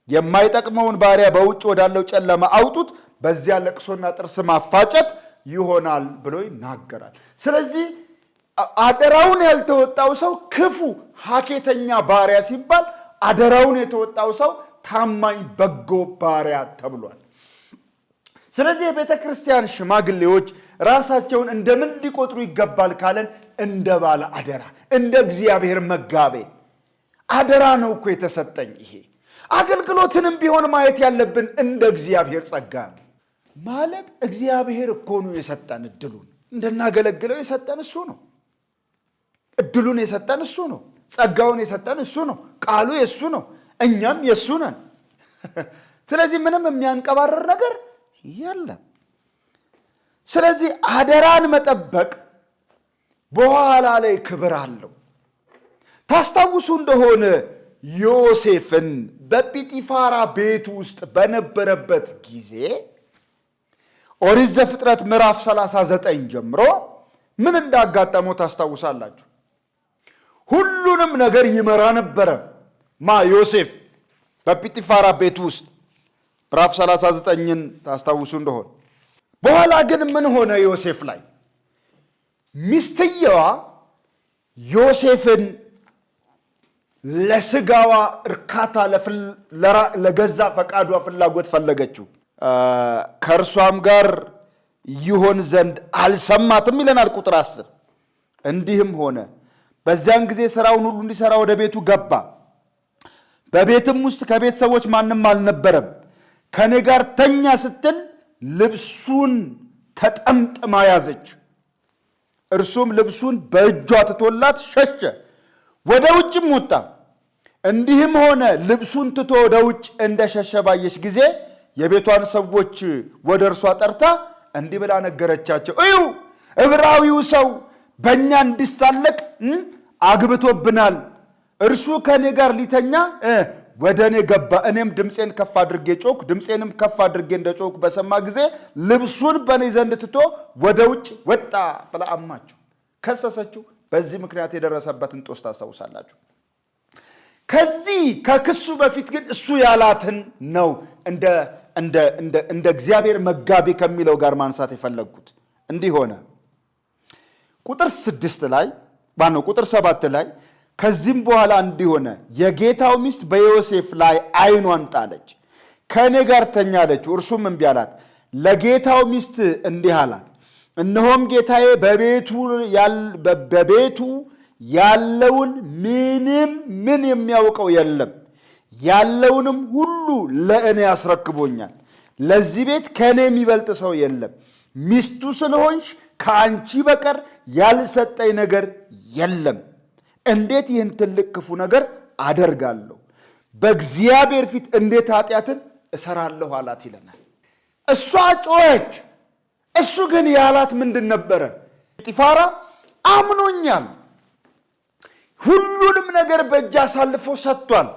የማይጠቅመውን ባሪያ በውጭ ወዳለው ጨለማ አውጡት፣ በዚያ ለቅሶና ጥርስ ማፋጨት ይሆናል ብሎ ይናገራል። ስለዚህ አደራውን ያልተወጣው ሰው ክፉ ሐኬተኛ ባሪያ ሲባል፣ አደራውን የተወጣው ሰው ታማኝ በጎ ባሪያ ተብሏል። ስለዚህ የቤተ ክርስቲያን ሽማግሌዎች ራሳቸውን እንደምን ሊቆጥሩ ይገባል ካለን፣ እንደ ባለ አደራ፣ እንደ እግዚአብሔር መጋቤ አደራ ነው እኮ የተሰጠኝ። ይሄ አገልግሎትንም ቢሆን ማየት ያለብን እንደ እግዚአብሔር ጸጋ ነው። ማለት እግዚአብሔር እኮ ነው የሰጠን፣ እድሉን እንድናገለግለው የሰጠን እሱ ነው። እድሉን የሰጠን እሱ ነው። ጸጋውን የሰጠን እሱ ነው። ቃሉ የእሱ ነው። እኛም የእሱ ነን። ስለዚህ ምንም የሚያንቀባረር ነገር የለም። ስለዚህ አደራን መጠበቅ በኋላ ላይ ክብር አለው። ታስታውሱ እንደሆነ ዮሴፍን በጲጢፋራ ቤት ውስጥ በነበረበት ጊዜ ኦሪት ዘፍጥረት ምዕራፍ 39 ጀምሮ ምን እንዳጋጠመው ታስታውሳላችሁ። ሁሉንም ነገር ይመራ ነበረ። ዮሴፍ በጲጢፋራ ቤት ውስጥ ምዕራፍ 39ን ታስታውሱ እንደሆነ። በኋላ ግን ምን ሆነ? ዮሴፍ ላይ ሚስትየዋ ዮሴፍን ለስጋዋ እርካታ ለገዛ ፈቃዷ ፍላጎት ፈለገችው። ከእርሷም ጋር ይሆን ዘንድ አልሰማትም ይለናል ቁጥር 10። እንዲህም ሆነ በዚያን ጊዜ ሥራውን ሁሉ እንዲሠራ ወደ ቤቱ ገባ። በቤትም ውስጥ ከቤት ሰዎች ማንም አልነበረም። ከእኔ ጋር ተኛ ስትል ልብሱን ተጠምጥማ ያዘች። እርሱም ልብሱን በእጇ ትቶላት ሸሸ። ወደ ውጭም ወጣ። እንዲህም ሆነ ልብሱን ትቶ ወደ ውጭ እንደሸሸ ባየች ጊዜ የቤቷን ሰዎች ወደ እርሷ ጠርታ እንዲህ ብላ ነገረቻቸው። እዩ ዕብራዊው ሰው በእኛ እንዲሳለቅ አግብቶብናል። እርሱ ከእኔ ጋር ሊተኛ ወደ እኔ ገባ። እኔም ድምፄን ከፍ አድርጌ ጮክ። ድምፄንም ከፍ አድርጌ እንደ ጮክ በሰማ ጊዜ ልብሱን በእኔ ዘንድ ትቶ ወደ ውጭ ወጣ ብላ አማቸው፣ ከሰሰችው። በዚህ ምክንያት የደረሰበትን ጦስ ታስታውሳላችሁ። ከዚህ ከክሱ በፊት ግን እሱ ያላትን ነው እንደ እግዚአብሔር መጋቢ ከሚለው ጋር ማንሳት የፈለግኩት። እንዲህ ሆነ ቁጥር 6 ላይ ቁጥር 7 ላይ ከዚህም በኋላ እንዲሆነ የጌታው ሚስት በዮሴፍ ላይ ዓይኗን ጣለች፣ ከእኔ ጋር ተኛለችው። እርሱም እምቢ አላት። ለጌታው ሚስት እንዲህ አላት፣ እነሆም ጌታዬ በቤቱ ያለውን ምን የሚያውቀው የለም፣ ያለውንም ሁሉ ለእኔ ያስረክቦኛል። ለዚህ ቤት ከእኔ የሚበልጥ ሰው የለም። ሚስቱ ስለሆንሽ ከአንቺ በቀር ያልሰጠኝ ነገር የለም። እንዴት ይህን ትልቅ ክፉ ነገር አደርጋለሁ? በእግዚአብሔር ፊት እንዴት ኃጢአትን እሰራለሁ አላት ይለናል። እሷ ጮኸች። እሱ ግን ያላት ምንድን ነበረ? ጲጢፋራ አምኖኛል፣ ሁሉንም ነገር በእጅ አሳልፎ ሰጥቷል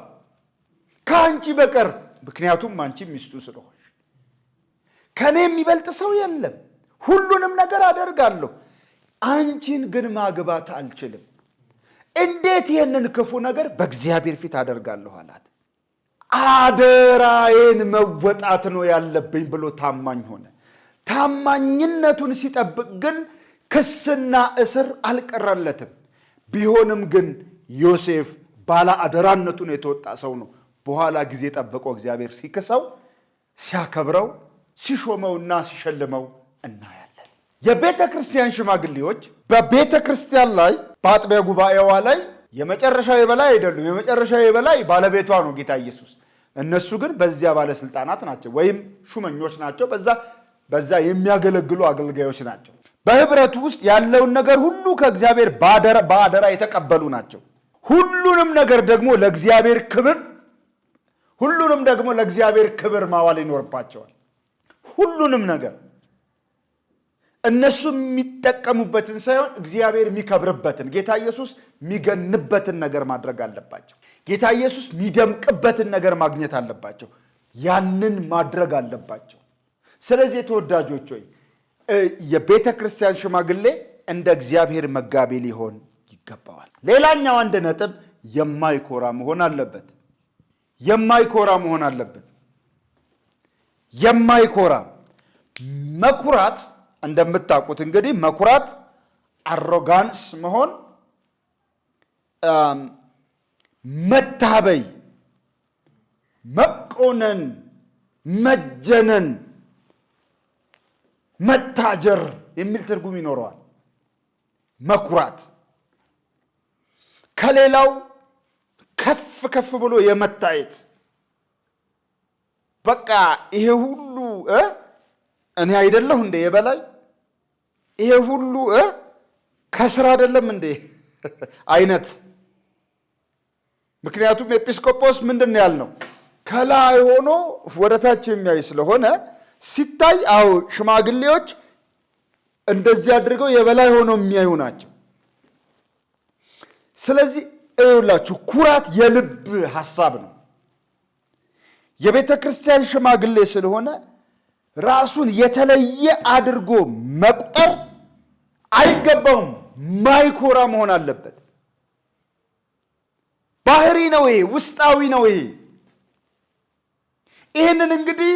ከአንቺ በቀር፣ ምክንያቱም አንቺ ሚስቱ ስለሆንሽ ከእኔ የሚበልጥ ሰው የለም። ሁሉንም ነገር አደርጋለሁ፣ አንቺን ግን ማግባት አልችልም። እንዴት ይህንን ክፉ ነገር በእግዚአብሔር ፊት አደርጋለሁ አላት። አደራዬን መወጣት ነው ያለብኝ ብሎ ታማኝ ሆነ። ታማኝነቱን ሲጠብቅ ግን ክስና እስር አልቀረለትም። ቢሆንም ግን ዮሴፍ ባለ አደራነቱን የተወጣ ሰው ነው። በኋላ ጊዜ ጠብቆ እግዚአብሔር ሲክሰው፣ ሲያከብረው፣ ሲሾመውና ሲሸልመው እናያለን። የቤተ ክርስቲያን ሽማግሌዎች በቤተ ክርስቲያን ላይ በአጥቢያ ጉባኤዋ ላይ የመጨረሻው የበላይ አይደሉም። የመጨረሻው የበላይ ባለቤቷ ነው ጌታ ኢየሱስ። እነሱ ግን በዚያ ባለስልጣናት ናቸው ወይም ሹመኞች ናቸው። በዛ የሚያገለግሉ አገልጋዮች ናቸው። በህብረቱ ውስጥ ያለውን ነገር ሁሉ ከእግዚአብሔር በአደራ የተቀበሉ ናቸው። ሁሉንም ደግሞ ለእግዚአብሔር ክብር ማዋል ይኖርባቸዋል። ሁሉንም ነገር እነሱ የሚጠቀሙበትን ሳይሆን እግዚአብሔር የሚከብርበትን፣ ጌታ ኢየሱስ የሚገንበትን ነገር ማድረግ አለባቸው። ጌታ ኢየሱስ የሚደምቅበትን ነገር ማግኘት አለባቸው። ያንን ማድረግ አለባቸው። ስለዚህ ተወዳጆች ሆይ የቤተ ክርስቲያን ሽማግሌ እንደ እግዚአብሔር መጋቢ ሊሆን ይገባዋል። ሌላኛው አንድ ነጥብ የማይኮራ መሆን አለበት። የማይኮራ መሆን አለበት። የማይኮራ መኩራት፣ እንደምታውቁት እንግዲህ መኩራት አሮጋንስ መሆን፣ መታበይ፣ መቆነን፣ መጀነን፣ መታጀር የሚል ትርጉም ይኖረዋል። መኩራት ከሌላው ከፍ ብሎ የመታየት፣ በቃ ይሄ ሁሉ እኔ አይደለሁ እንደ የበላይ፣ ይሄ ሁሉ ከስራ አይደለም እንደ አይነት። ምክንያቱም ኤጲስቆጶስ ምንድን ነው ያልነው? ከላይ ሆኖ ወደታች የሚያይ ስለሆነ ሲታይ፣ አዎ ሽማግሌዎች እንደዚህ አድርገው የበላይ ሆነው የሚያዩ ናቸው። ስለዚህ እዩላችሁ፣ ኩራት የልብ ሐሳብ ነው። የቤተ ክርስቲያን ሽማግሌ ስለሆነ ራሱን የተለየ አድርጎ መቁጠር አይገባውም። ማይኮራ መሆን አለበት። ባህሪ ነው ይሄ፣ ውስጣዊ ነው ይሄ። ይህንን እንግዲህ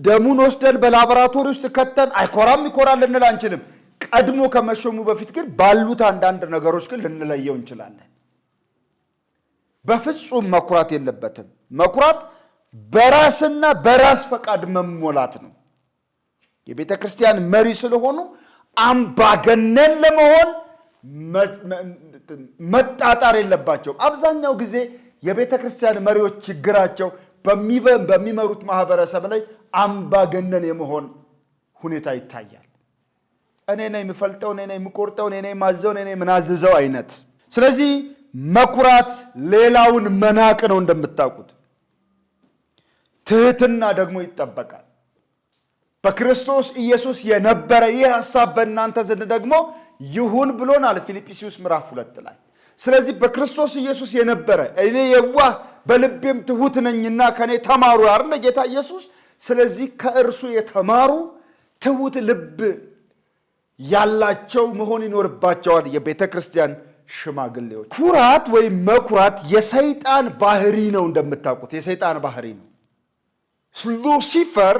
ደሙን ወስደን በላቦራቶሪ ውስጥ ከተን አይኮራም ይኮራል ልንል አንችልም። ቀድሞ ከመሾሙ በፊት ግን ባሉት አንዳንድ ነገሮች ግን ልንለየው እንችላለን። በፍጹም መኩራት የለበትም። መኩራት በራስና በራስ ፈቃድ መሞላት ነው። የቤተ ክርስቲያን መሪ ስለሆኑ አምባገነን ለመሆን መጣጣር የለባቸውም። አብዛኛው ጊዜ የቤተ ክርስቲያን መሪዎች ችግራቸው በሚመሩት ማህበረሰብ ላይ አምባገነን የመሆን ሁኔታ ይታያል። እኔ ነኝ የምፈልጠው፣ እኔ ነኝ የምቆርጠው፣ እኔ ነኝ የማዘው፣ እኔ ነኝ የምናዝዘው አይነት። ስለዚህ መኩራት ሌላውን መናቅ ነው እንደምታውቁት። ትህትና ደግሞ ይጠበቃል። በክርስቶስ ኢየሱስ የነበረ ይህ ሐሳብ በእናንተ ዘንድ ደግሞ ይሁን ብሎናል ፊልጵስዩስ ምዕራፍ 2 ላይ። ስለዚህ በክርስቶስ ኢየሱስ የነበረ እኔ የዋህ በልቤም ትሁት ነኝና ከኔ ተማሩ አይደል ጌታ ኢየሱስ። ስለዚህ ከእርሱ የተማሩ ትሁት ልብ ያላቸው መሆን ይኖርባቸዋል የቤተ ክርስቲያን ሽማግሌዎች። ኩራት ወይም መኩራት የሰይጣን ባህሪ ነው እንደምታውቁት፣ የሰይጣን ባህሪ ነው። ሉሲፈር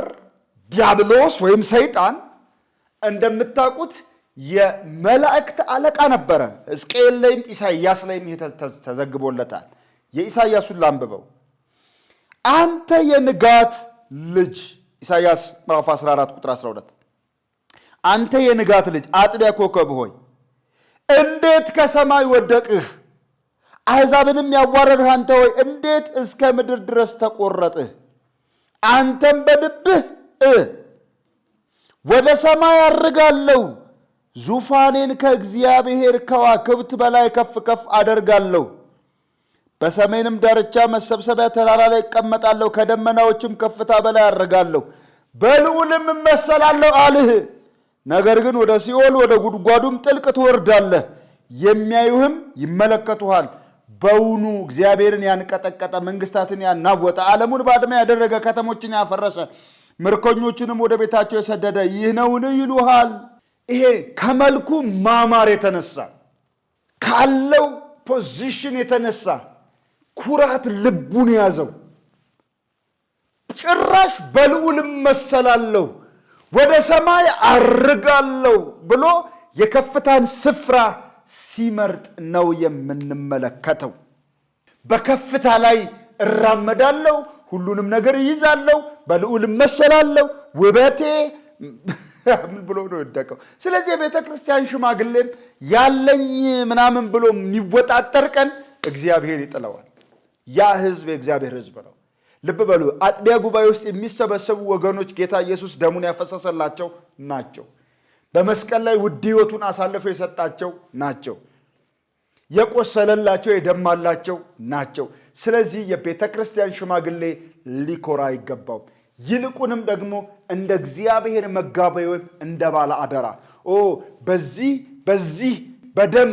ዲያብሎስ ወይም ሰይጣን እንደምታውቁት የመላእክት አለቃ ነበረ። ሕዝቅኤል ላይም ኢሳይያስ ላይም ይሄ ተዘግቦለታል። የኢሳይያሱን ላንብበው። አንተ የንጋት ልጅ ኢሳይያስ ምዕራፍ 14 ቁጥር 12 አንተ የንጋት ልጅ አጥቢያ ኮከብ ሆይ እንዴት ከሰማይ ወደቅህ? አሕዛብንም ያዋረድህ አንተ ሆይ እንዴት እስከ ምድር ድረስ ተቆረጥህ? አንተም በልብህ ወደ ሰማይ አርጋለሁ፣ ዙፋኔን ከእግዚአብሔር ከዋክብት በላይ ከፍ ከፍ አደርጋለሁ፣ በሰሜንም ዳርቻ መሰብሰቢያ ተራራ ላይ እቀመጣለሁ፣ ከደመናዎችም ከፍታ በላይ አርጋለሁ፣ በልዑልም እመሰላለሁ አልህ። ነገር ግን ወደ ሲኦል ወደ ጉድጓዱም ጥልቅ ትወርዳለህ፣ የሚያዩህም ይመለከቱሃል። በውኑ እግዚአብሔርን ያንቀጠቀጠ መንግስታትን ያናወጠ ዓለሙን ባድማ ያደረገ ከተሞችን ያፈረሰ ምርኮኞችንም ወደ ቤታቸው የሰደደ ይህ ነውን ይሉሃል። ይሄ ከመልኩ ማማር የተነሳ ካለው ፖዚሽን የተነሳ ኩራት ልቡን ያዘው። ጭራሽ በልዑል እመሰላለሁ ወደ ሰማይ አርጋለሁ ብሎ የከፍታን ስፍራ ሲመርጥ ነው የምንመለከተው። በከፍታ ላይ እራመዳለሁ፣ ሁሉንም ነገር ይይዛለሁ፣ በልዑል እመሰላለሁ፣ ውበቴ ምን ብሎ ነው የወደቀው። ስለዚህ የቤተ ክርስቲያን ሽማግሌም ያለኝ ምናምን ብሎ የሚወጣጠር ቀን እግዚአብሔር ይጥለዋል። ያ ህዝብ የእግዚአብሔር ህዝብ ነው። ልብ በሉ፣ አጥቢያ ጉባኤ ውስጥ የሚሰበሰቡ ወገኖች ጌታ ኢየሱስ ደሙን ያፈሰሰላቸው ናቸው። በመስቀል ላይ ውድ ሕይወቱን አሳልፎ የሰጣቸው ናቸው። የቆሰለላቸው የደማላቸው ናቸው። ስለዚህ የቤተ ክርስቲያን ሽማግሌ ሊኮራ አይገባውም። ይልቁንም ደግሞ እንደ እግዚአብሔር መጋቢ ወይም እንደ ባለ አደራ በዚህ በደም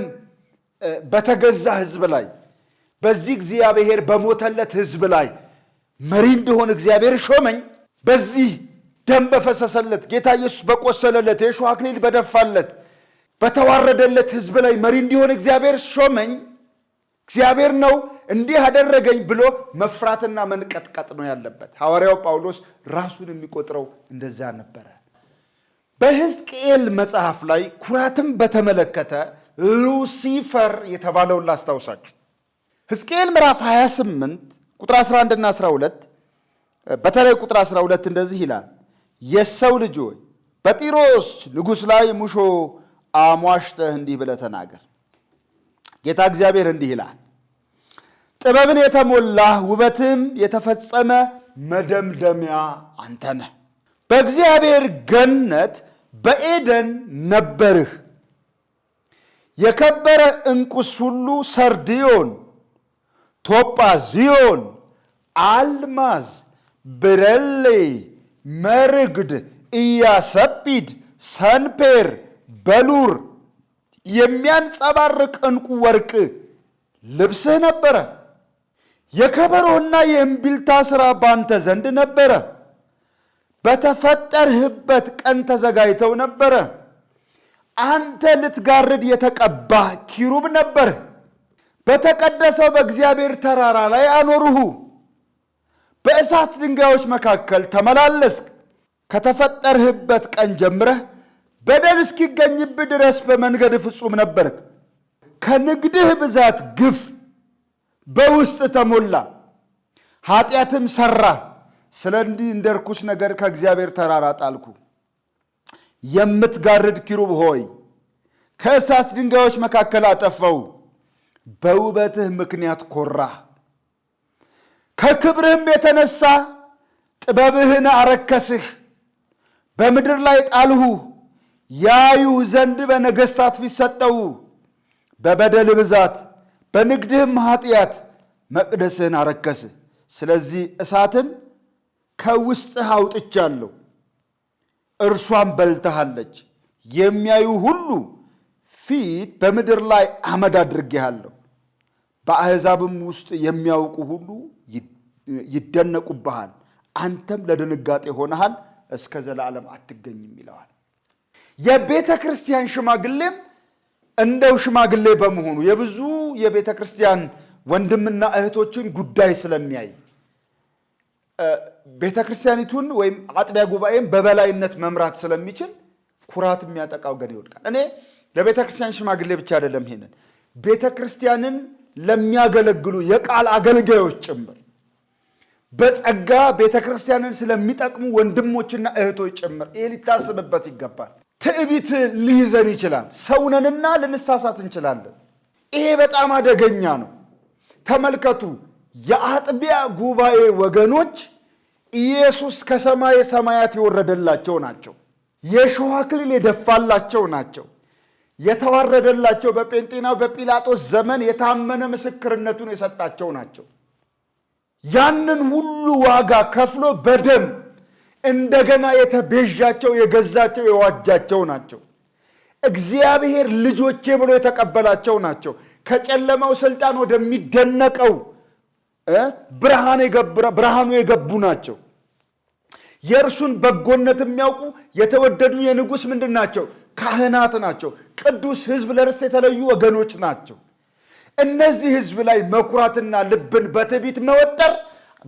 በተገዛ ህዝብ ላይ በዚህ እግዚአብሔር በሞተለት ህዝብ ላይ መሪ እንደሆነ እግዚአብሔር ሾመኝ። በዚህ ደም በፈሰሰለት ጌታ ኢየሱስ በቆሰለለት የእሾህ አክሊል በደፋለት በተዋረደለት ህዝብ ላይ መሪ እንዲሆን እግዚአብሔር ሾመኝ። እግዚአብሔር ነው እንዲህ አደረገኝ ብሎ መፍራትና መንቀጥቀጥ ነው ያለበት። ሐዋርያው ጳውሎስ ራሱን የሚቆጥረው እንደዛ ነበረ። በሕዝቅኤል መጽሐፍ ላይ ኩራትም በተመለከተ ሉሲፈር የተባለውን ላስታውሳችሁ። ሕዝቅኤል ምዕራፍ 28 ቁጥር 11 እና 12 በተለይ ቁጥር 12 እንደዚህ ይላል፣ የሰው ልጅ ሆይ በጢሮስ ንጉሥ ላይ ሙሾ አሟሽተህ እንዲህ ብለህ ተናገር። ጌታ እግዚአብሔር እንዲህ ይላል፣ ጥበብን የተሞላህ ውበትም የተፈጸመ መደምደሚያ አንተ ነህ። በእግዚአብሔር ገነት በኤደን ነበርህ። የከበረ ዕንቁስ ሁሉ ሰርድዮን፣ ቶጳዝዮን፣ አልማዝ፣ ብረሌ፣ መርግድ፣ ኢያሰጲድ፣ ሰንፔር፣ በሉር የሚያንጸባርቅ ዕንቁ ወርቅ ልብስህ ነበረ። የከበሮና የእምቢልታ ሥራ ባንተ ዘንድ ነበረ። በተፈጠርህበት ቀን ተዘጋጅተው ነበረ። አንተ ልትጋርድ የተቀባህ ኪሩብ ነበርህ። በተቀደሰው በእግዚአብሔር ተራራ ላይ አኖርሁ። በእሳት ድንጋዮች መካከል ተመላለስክ። ከተፈጠርህበት ቀን ጀምረህ በደል እስኪገኝብህ ድረስ በመንገድ ፍጹም ነበርክ። ከንግድህ ብዛት ግፍ በውስጥ ተሞላ፣ ኃጢአትም ሠራ። ስለ እንዲህ እንደ ርኩስ ነገር ከእግዚአብሔር ተራራ ጣልኩ። የምትጋርድ ኪሩብ ሆይ ከእሳት ድንጋዮች መካከል አጠፋው። በውበትህ ምክንያት ኮራህ። ከክብርህም የተነሳ ጥበብህን አረከስህ። በምድር ላይ ጣልሁ፣ ያዩህ ዘንድ በነገሥታት ፊት ሰጠው። በበደል ብዛት በንግድህም ኃጢአት መቅደስህን አረከስህ። ስለዚህ እሳትን ከውስጥህ አውጥቻለሁ፣ እርሷን በልተሃለች። የሚያዩ ሁሉ ፊት በምድር ላይ አመድ አድርጌሃለሁ። በአሕዛብም ውስጥ የሚያውቁ ሁሉ ይደነቁብሃል። አንተም ለድንጋጤ ሆነሃል፣ እስከ ዘላለም አትገኝም ይለዋል። የቤተ ክርስቲያን ሽማግሌም እንደው ሽማግሌ በመሆኑ የብዙ የቤተ ክርስቲያን ወንድምና እህቶችን ጉዳይ ስለሚያይ ቤተ ክርስቲያኒቱን ወይም አጥቢያ ጉባኤም በበላይነት መምራት ስለሚችል ኩራት የሚያጠቃው ገን ይወድቃል። እኔ ለቤተ ክርስቲያን ሽማግሌ ብቻ አይደለም፣ ይሄንን ቤተ ክርስቲያንን ለሚያገለግሉ የቃል አገልጋዮች ጭምር በጸጋ ቤተ ክርስቲያንን ስለሚጠቅሙ ወንድሞችና እህቶች ጭምር ይሄ ሊታስብበት ይገባል። ትዕቢት ሊይዘን ይችላል። ሰውነንና ልንሳሳት እንችላለን። ይሄ በጣም አደገኛ ነው። ተመልከቱ፣ የአጥቢያ ጉባኤ ወገኖች ኢየሱስ ከሰማየ ሰማያት የወረደላቸው ናቸው። የእሾህ አክሊል የደፋላቸው ናቸው። የተዋረደላቸው በጴንጤና በጲላጦስ ዘመን የታመነ ምስክርነቱን የሰጣቸው ናቸው። ያንን ሁሉ ዋጋ ከፍሎ በደም እንደገና የተቤዣቸው የገዛቸው የዋጃቸው ናቸው። እግዚአብሔር ልጆቼ ብሎ የተቀበላቸው ናቸው። ከጨለማው ስልጣን ወደሚደነቀው ብርሃኑ የገቡ ናቸው። የእርሱን በጎነት የሚያውቁ የተወደዱ የንጉሥ ምንድን ናቸው? ካህናት ናቸው። ቅዱስ ሕዝብ፣ ለርስት የተለዩ ወገኖች ናቸው። እነዚህ ሕዝብ ላይ መኩራትና ልብን በትዕቢት መወጠር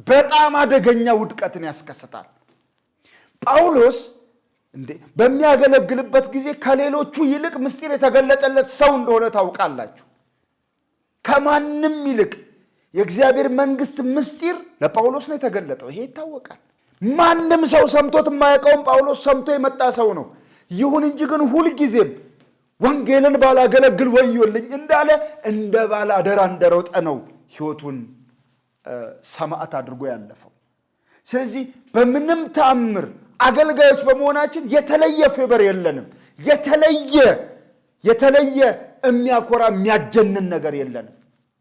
በጣም አደገኛ ውድቀትን ያስከስታል። ጳውሎስ በሚያገለግልበት ጊዜ ከሌሎቹ ይልቅ ምስጢር የተገለጠለት ሰው እንደሆነ ታውቃላችሁ። ከማንም ይልቅ የእግዚአብሔር መንግሥት ምስጢር ለጳውሎስ ነው የተገለጠው። ይሄ ይታወቃል። ማንም ሰው ሰምቶት የማያውቀውም ጳውሎስ ሰምቶ የመጣ ሰው ነው። ይሁን እንጂ ግን ሁልጊዜም ወንጌልን ባላገለግል ወዮልኝ እንዳለ እንደ ባለ አደራ እንደሮጠ ነው ሕይወቱን ሰማዕት አድርጎ ያለፈው። ስለዚህ በምንም ተአምር አገልጋዮች በመሆናችን የተለየ ፌበር የለንም። የተለየ የሚያኮራ የሚያጀንን ነገር የለንም።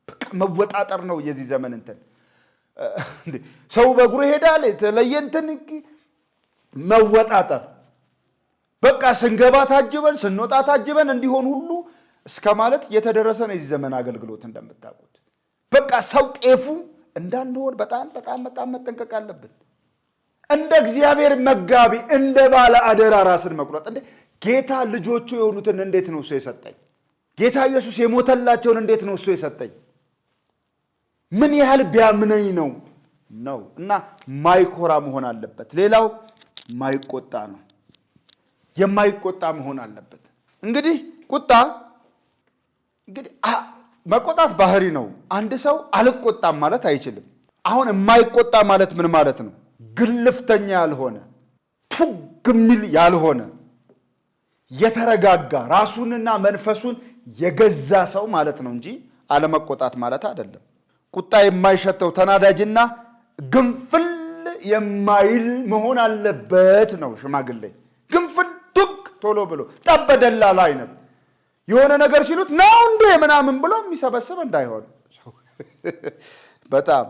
በቃ መወጣጠር ነው የዚህ ዘመን እንትን። ሰው በእግሩ ይሄዳል፣ የተለየ እንትን መወጣጠር። በቃ ስንገባ ታጅበን ስንወጣ ታጅበን እንዲሆን ሁሉ እስከ ማለት የተደረሰ ነው የዚህ ዘመን አገልግሎት። እንደምታውቁት በቃ ሰው ጤፉ እንዳንሆን በጣም በጣም በጣም መጠንቀቅ አለብን። እንደ እግዚአብሔር መጋቢ እንደ ባለ አደራ ራስን መቁረጥ። ጌታ ልጆቹ የሆኑትን እንዴት ነው እሱ የሰጠኝ? ጌታ ኢየሱስ የሞተላቸውን እንዴት ነው እሱ የሰጠኝ? ምን ያህል ቢያምነኝ ነው እና ማይኮራ መሆን አለበት። ሌላው ማይቆጣ ነው። የማይቆጣ መሆን አለበት። እንግዲህ መቆጣት ባህሪ ነው። አንድ ሰው አልቆጣም ማለት አይችልም። አሁን የማይቆጣ ማለት ምን ማለት ነው? ግልፍተኛ ያልሆነ፣ ቱግ የሚል ያልሆነ፣ የተረጋጋ ራሱንና መንፈሱን የገዛ ሰው ማለት ነው እንጂ አለመቆጣት ማለት አይደለም። ቁጣ የማይሸተው ተናዳጅና ግንፍል የማይል መሆን አለበት ነው ሽማግሌ። ግንፍል ቱግ ቶሎ ብሎ ጠበደላላ አይነት የሆነ ነገር ሲሉት ነው እንዴ ምናምን ብሎ የሚሰበስብ እንዳይሆን። በጣም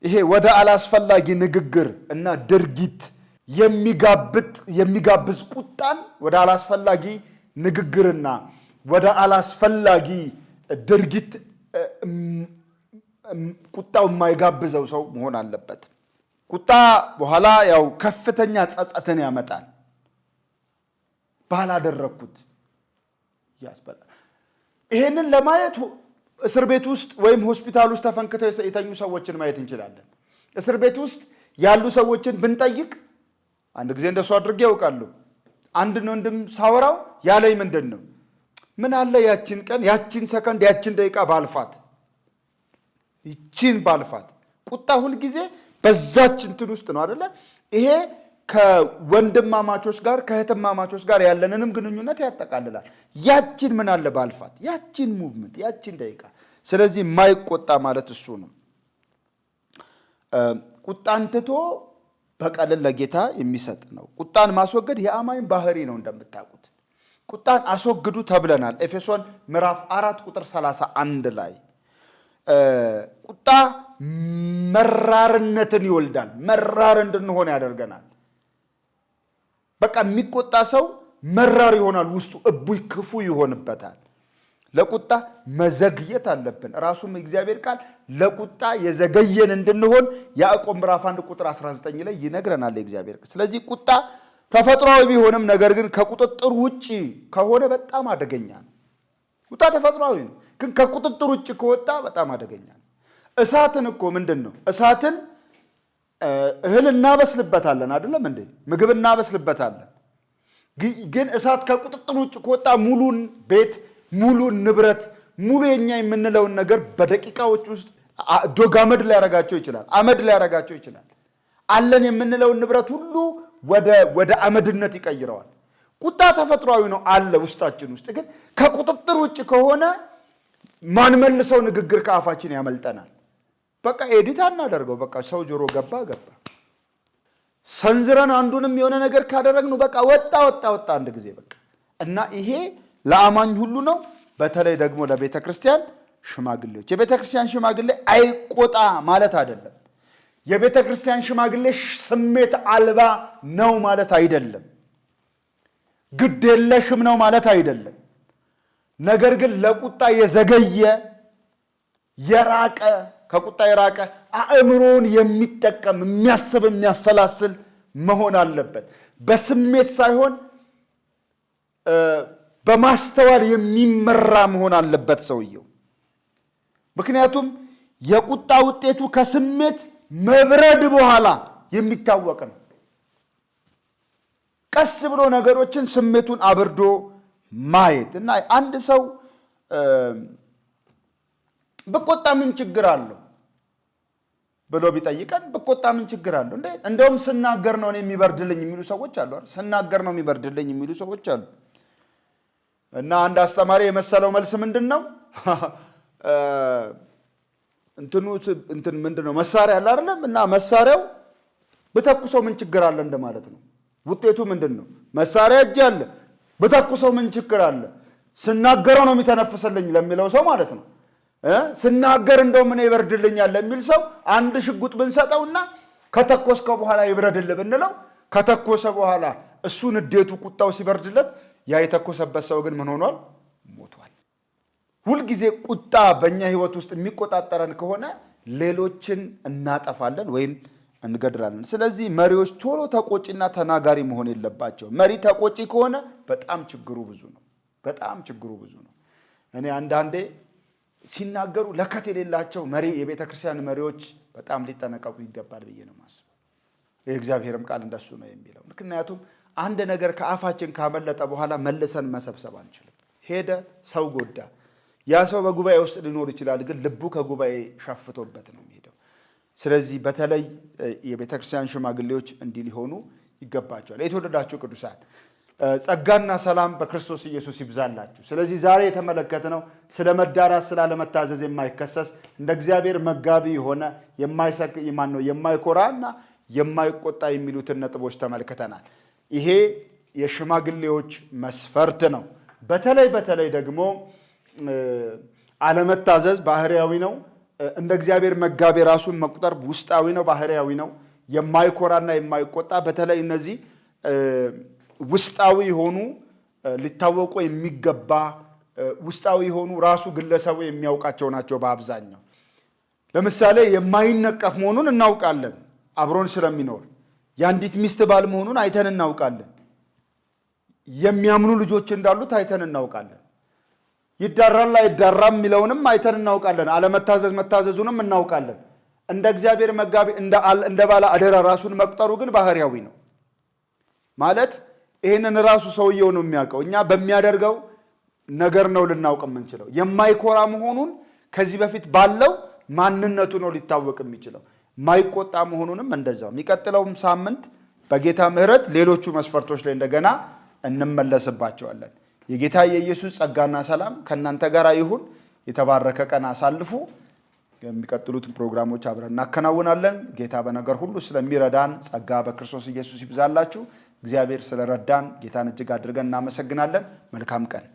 ይሄ ወደ አላስፈላጊ ንግግር እና ድርጊት የሚጋብዝ ቁጣን ወደ አላስፈላጊ ንግግርና ወደ አላስፈላጊ ድርጊት ቁጣው የማይጋብዘው ሰው መሆን አለበት። ቁጣ በኋላ ያው ከፍተኛ ጸጸትን ያመጣል። ባላደረኩት ያስበላል። ይሄንን ለማየት እስር ቤት ውስጥ ወይም ሆስፒታል ውስጥ ተፈንክተው የተኙ ሰዎችን ማየት እንችላለን። እስር ቤት ውስጥ ያሉ ሰዎችን ብንጠይቅ አንድ ጊዜ እንደሱ አድርጌ ያውቃለሁ። አንድ ወንድም ሳወራው ያለኝ ምንድን ነው? ምን አለ ያችን ቀን፣ ያችን ሰከንድ፣ ያችን ደቂቃ ባልፋት፣ ይችን ባልፋት። ቁጣ ሁልጊዜ በዛች እንትን ውስጥ ነው አይደለ? ይሄ ከወንድማማቾች ጋር ከእህትማማቾች ጋር ያለንንም ግንኙነት ያጠቃልላል። ያችን ምን አለ ባልፋት፣ ያችን ሙቭመንት፣ ያችን ደቂቃ። ስለዚህ የማይቆጣ ማለት እሱ ነው። ቁጣን ትቶ በቀልን ለጌታ የሚሰጥ ነው። ቁጣን ማስወገድ የአማኝ ባህሪ ነው። እንደምታውቁት ቁጣን አስወግዱ ተብለናል። ኤፌሶን ምዕራፍ 4 ቁጥር 31 ላይ ቁጣ መራርነትን ይወልዳል። መራር እንድንሆን ያደርገናል። በቃ የሚቆጣ ሰው መራር ይሆናል። ውስጡ እቡይ ክፉ ይሆንበታል። ለቁጣ መዘግየት አለብን። ራሱም እግዚአብሔር ቃል ለቁጣ የዘገየን እንድንሆን ያዕቆብ ምዕራፍ 1 ቁጥር 19 ላይ ይነግረናል እግዚአብሔር። ስለዚህ ቁጣ ተፈጥሯዊ ቢሆንም ነገር ግን ከቁጥጥር ውጪ ከሆነ በጣም አደገኛ ነው። ቁጣ ተፈጥሯዊ ነው፣ ግን ከቁጥጥር ውጪ ከወጣ በጣም አደገኛ ነው። እሳትን እኮ ምንድን ነው? እሳትን እህል እናበስልበታለን አይደለም እንዴ? ምግብ እናበስልበታለን። ግን እሳት ከቁጥጥር ውጭ ከወጣ ሙሉን ቤት፣ ሙሉን ንብረት፣ ሙሉ የኛ የምንለውን ነገር በደቂቃዎች ውስጥ ዶግ አመድ ሊያረጋቸው ይችላል። አመድ ሊያረጋቸው ይችላል። አለን የምንለውን ንብረት ሁሉ ወደ አመድነት ይቀይረዋል። ቁጣ ተፈጥሯዊ ነው አለ ውስጣችን ውስጥ። ግን ከቁጥጥር ውጭ ከሆነ ማንመልሰው ንግግር ከአፋችን ያመልጠናል። በቃ ኤዲት አናደርገው። በቃ ሰው ጆሮ ገባ ሰንዝረን አንዱንም የሆነ ነገር ካደረግነው በቃ ወጣ አንድ ጊዜ በቃ። እና ይሄ ለአማኝ ሁሉ ነው፣ በተለይ ደግሞ ለቤተ ክርስቲያን ሽማግሌዎች። የቤተ ክርስቲያን ሽማግሌ አይቆጣ ማለት አይደለም። የቤተ ክርስቲያን ሽማግሌ ስሜት አልባ ነው ማለት አይደለም። ግድ የለሽም ነው ማለት አይደለም። ነገር ግን ለቁጣ የዘገየ የራቀ ከቁጣ የራቀ አእምሮን የሚጠቀም የሚያስብ የሚያሰላስል መሆን አለበት። በስሜት ሳይሆን በማስተዋል የሚመራ መሆን አለበት ሰውየው። ምክንያቱም የቁጣ ውጤቱ ከስሜት መብረድ በኋላ የሚታወቅ ነው። ቀስ ብሎ ነገሮችን ስሜቱን አብርዶ ማየት እና አንድ ሰው በቆጣ ምን ችግር አለው ብሎ ቢጠይቀን በቆጣ ምን ችግር አለው እንዴ? እንደውም ስናገር ነው የሚበርድልኝ የሚሉ ሰዎች አሉ አይደል? ስናገር ነው የሚበርድልኝ የሚሉ ሰዎች አሉ። እና አንድ አስተማሪ የመሰለው መልስ ምንድነው? እንትን ምንድነው መሳሪያ አለ አይደለም? እና መሳሪያው በተኩሰው ምን ችግር አለ እንደማለት ነው። ውጤቱ ምንድነው? መሳሪያ እጅ አለ፣ በተኩሰው ምን ችግር አለ? ስናገረው ነው የሚተነፍሰልኝ ለሚለው ሰው ማለት ነው። ስናገር እንደው ምን ይበርድልኛል ለሚል ሰው አንድ ሽጉጥ ብንሰጠውና ከተኮስከው በኋላ ይብረድልህ ብንለው ከተኮሰ በኋላ እሱ ንዴቱ ቁጣው ሲበርድለት ያ የተኮሰበት ሰው ግን ምን ሆኗል? ሞቷል። ሁልጊዜ ቁጣ በእኛ ህይወት ውስጥ የሚቆጣጠረን ከሆነ ሌሎችን እናጠፋለን ወይም እንገድላለን። ስለዚህ መሪዎች ቶሎ ተቆጪና ተናጋሪ መሆን የለባቸው። መሪ ተቆጪ ከሆነ በጣም ችግሩ ብዙ ነው። እኔ አንዳንዴ ሲናገሩ ለከት የሌላቸው የቤተ ክርስቲያን መሪዎች በጣም ሊጠነቀቁ ይገባል ብዬ ነው የማስበው። የእግዚአብሔርም ቃል እንደሱ ነው የሚለው። ምክንያቱም አንድ ነገር ከአፋችን ካመለጠ በኋላ መልሰን መሰብሰብ አንችልም። ሄደ፣ ሰው ጎዳ። ያ ሰው በጉባኤ ውስጥ ሊኖር ይችላል፣ ግን ልቡ ከጉባኤ ሸፍቶበት ነው የሚሄደው። ስለዚህ በተለይ የቤተ ክርስቲያን ሽማግሌዎች እንዲህ ሊሆኑ ይገባቸዋል። የተወደዳችሁ ቅዱሳን ጸጋና ሰላም በክርስቶስ ኢየሱስ ይብዛላችሁ። ስለዚህ ዛሬ የተመለከትነው ስለ መዳራት ስላለመታዘዝ የማይከሰስ እንደ እግዚአብሔር መጋቢ የሆነ የማይኮራና የማይቆጣ የሚሉትን ነጥቦች ተመልክተናል። ይሄ የሽማግሌዎች መስፈርት ነው። በተለይ ደግሞ አለመታዘዝ ባህሪያዊ ነው። እንደ እግዚአብሔር መጋቢ ራሱን መቁጠር ውስጣዊ ነው፣ ባህሪያዊ ነው። የማይኮራና የማይቆጣ በተለይ እነዚህ ውስጣዊ የሆኑ ሊታወቁ የሚገባ ውስጣዊ የሆኑ ራሱ ግለሰቡ የሚያውቃቸው ናቸው። በአብዛኛው ለምሳሌ የማይነቀፍ መሆኑን እናውቃለን፣ አብሮን ስለሚኖር። የአንዲት ሚስት ባል መሆኑን አይተን እናውቃለን። የሚያምኑ ልጆች እንዳሉት አይተን እናውቃለን። ይዳራል አይዳራም የሚለውንም አይተን እናውቃለን። አለመታዘዝ መታዘዙንም እናውቃለን። እንደ እግዚአብሔር መጋቢ እንደ ባለ አደራ ራሱን መቁጠሩ ግን ባህሪያዊ ነው ማለት ይህንን ራሱ ሰውየው ነው የሚያውቀው። እኛ በሚያደርገው ነገር ነው ልናውቅ የምንችለው። የማይኮራ መሆኑን ከዚህ በፊት ባለው ማንነቱ ነው ሊታወቅ የሚችለው። ማይቆጣ መሆኑንም እንደዛው። የሚቀጥለውም ሳምንት በጌታ ምሕረት ሌሎቹ መስፈርቶች ላይ እንደገና እንመለስባቸዋለን። የጌታ የኢየሱስ ጸጋና ሰላም ከእናንተ ጋር ይሁን። የተባረከ ቀን አሳልፉ። የሚቀጥሉትን ፕሮግራሞች አብረን እናከናውናለን። ጌታ በነገር ሁሉ ስለሚረዳን ጸጋ በክርስቶስ ኢየሱስ ይብዛላችሁ። እግዚአብሔር ስለረዳን ጌታን እጅግ አድርገን እናመሰግናለን። መልካም ቀን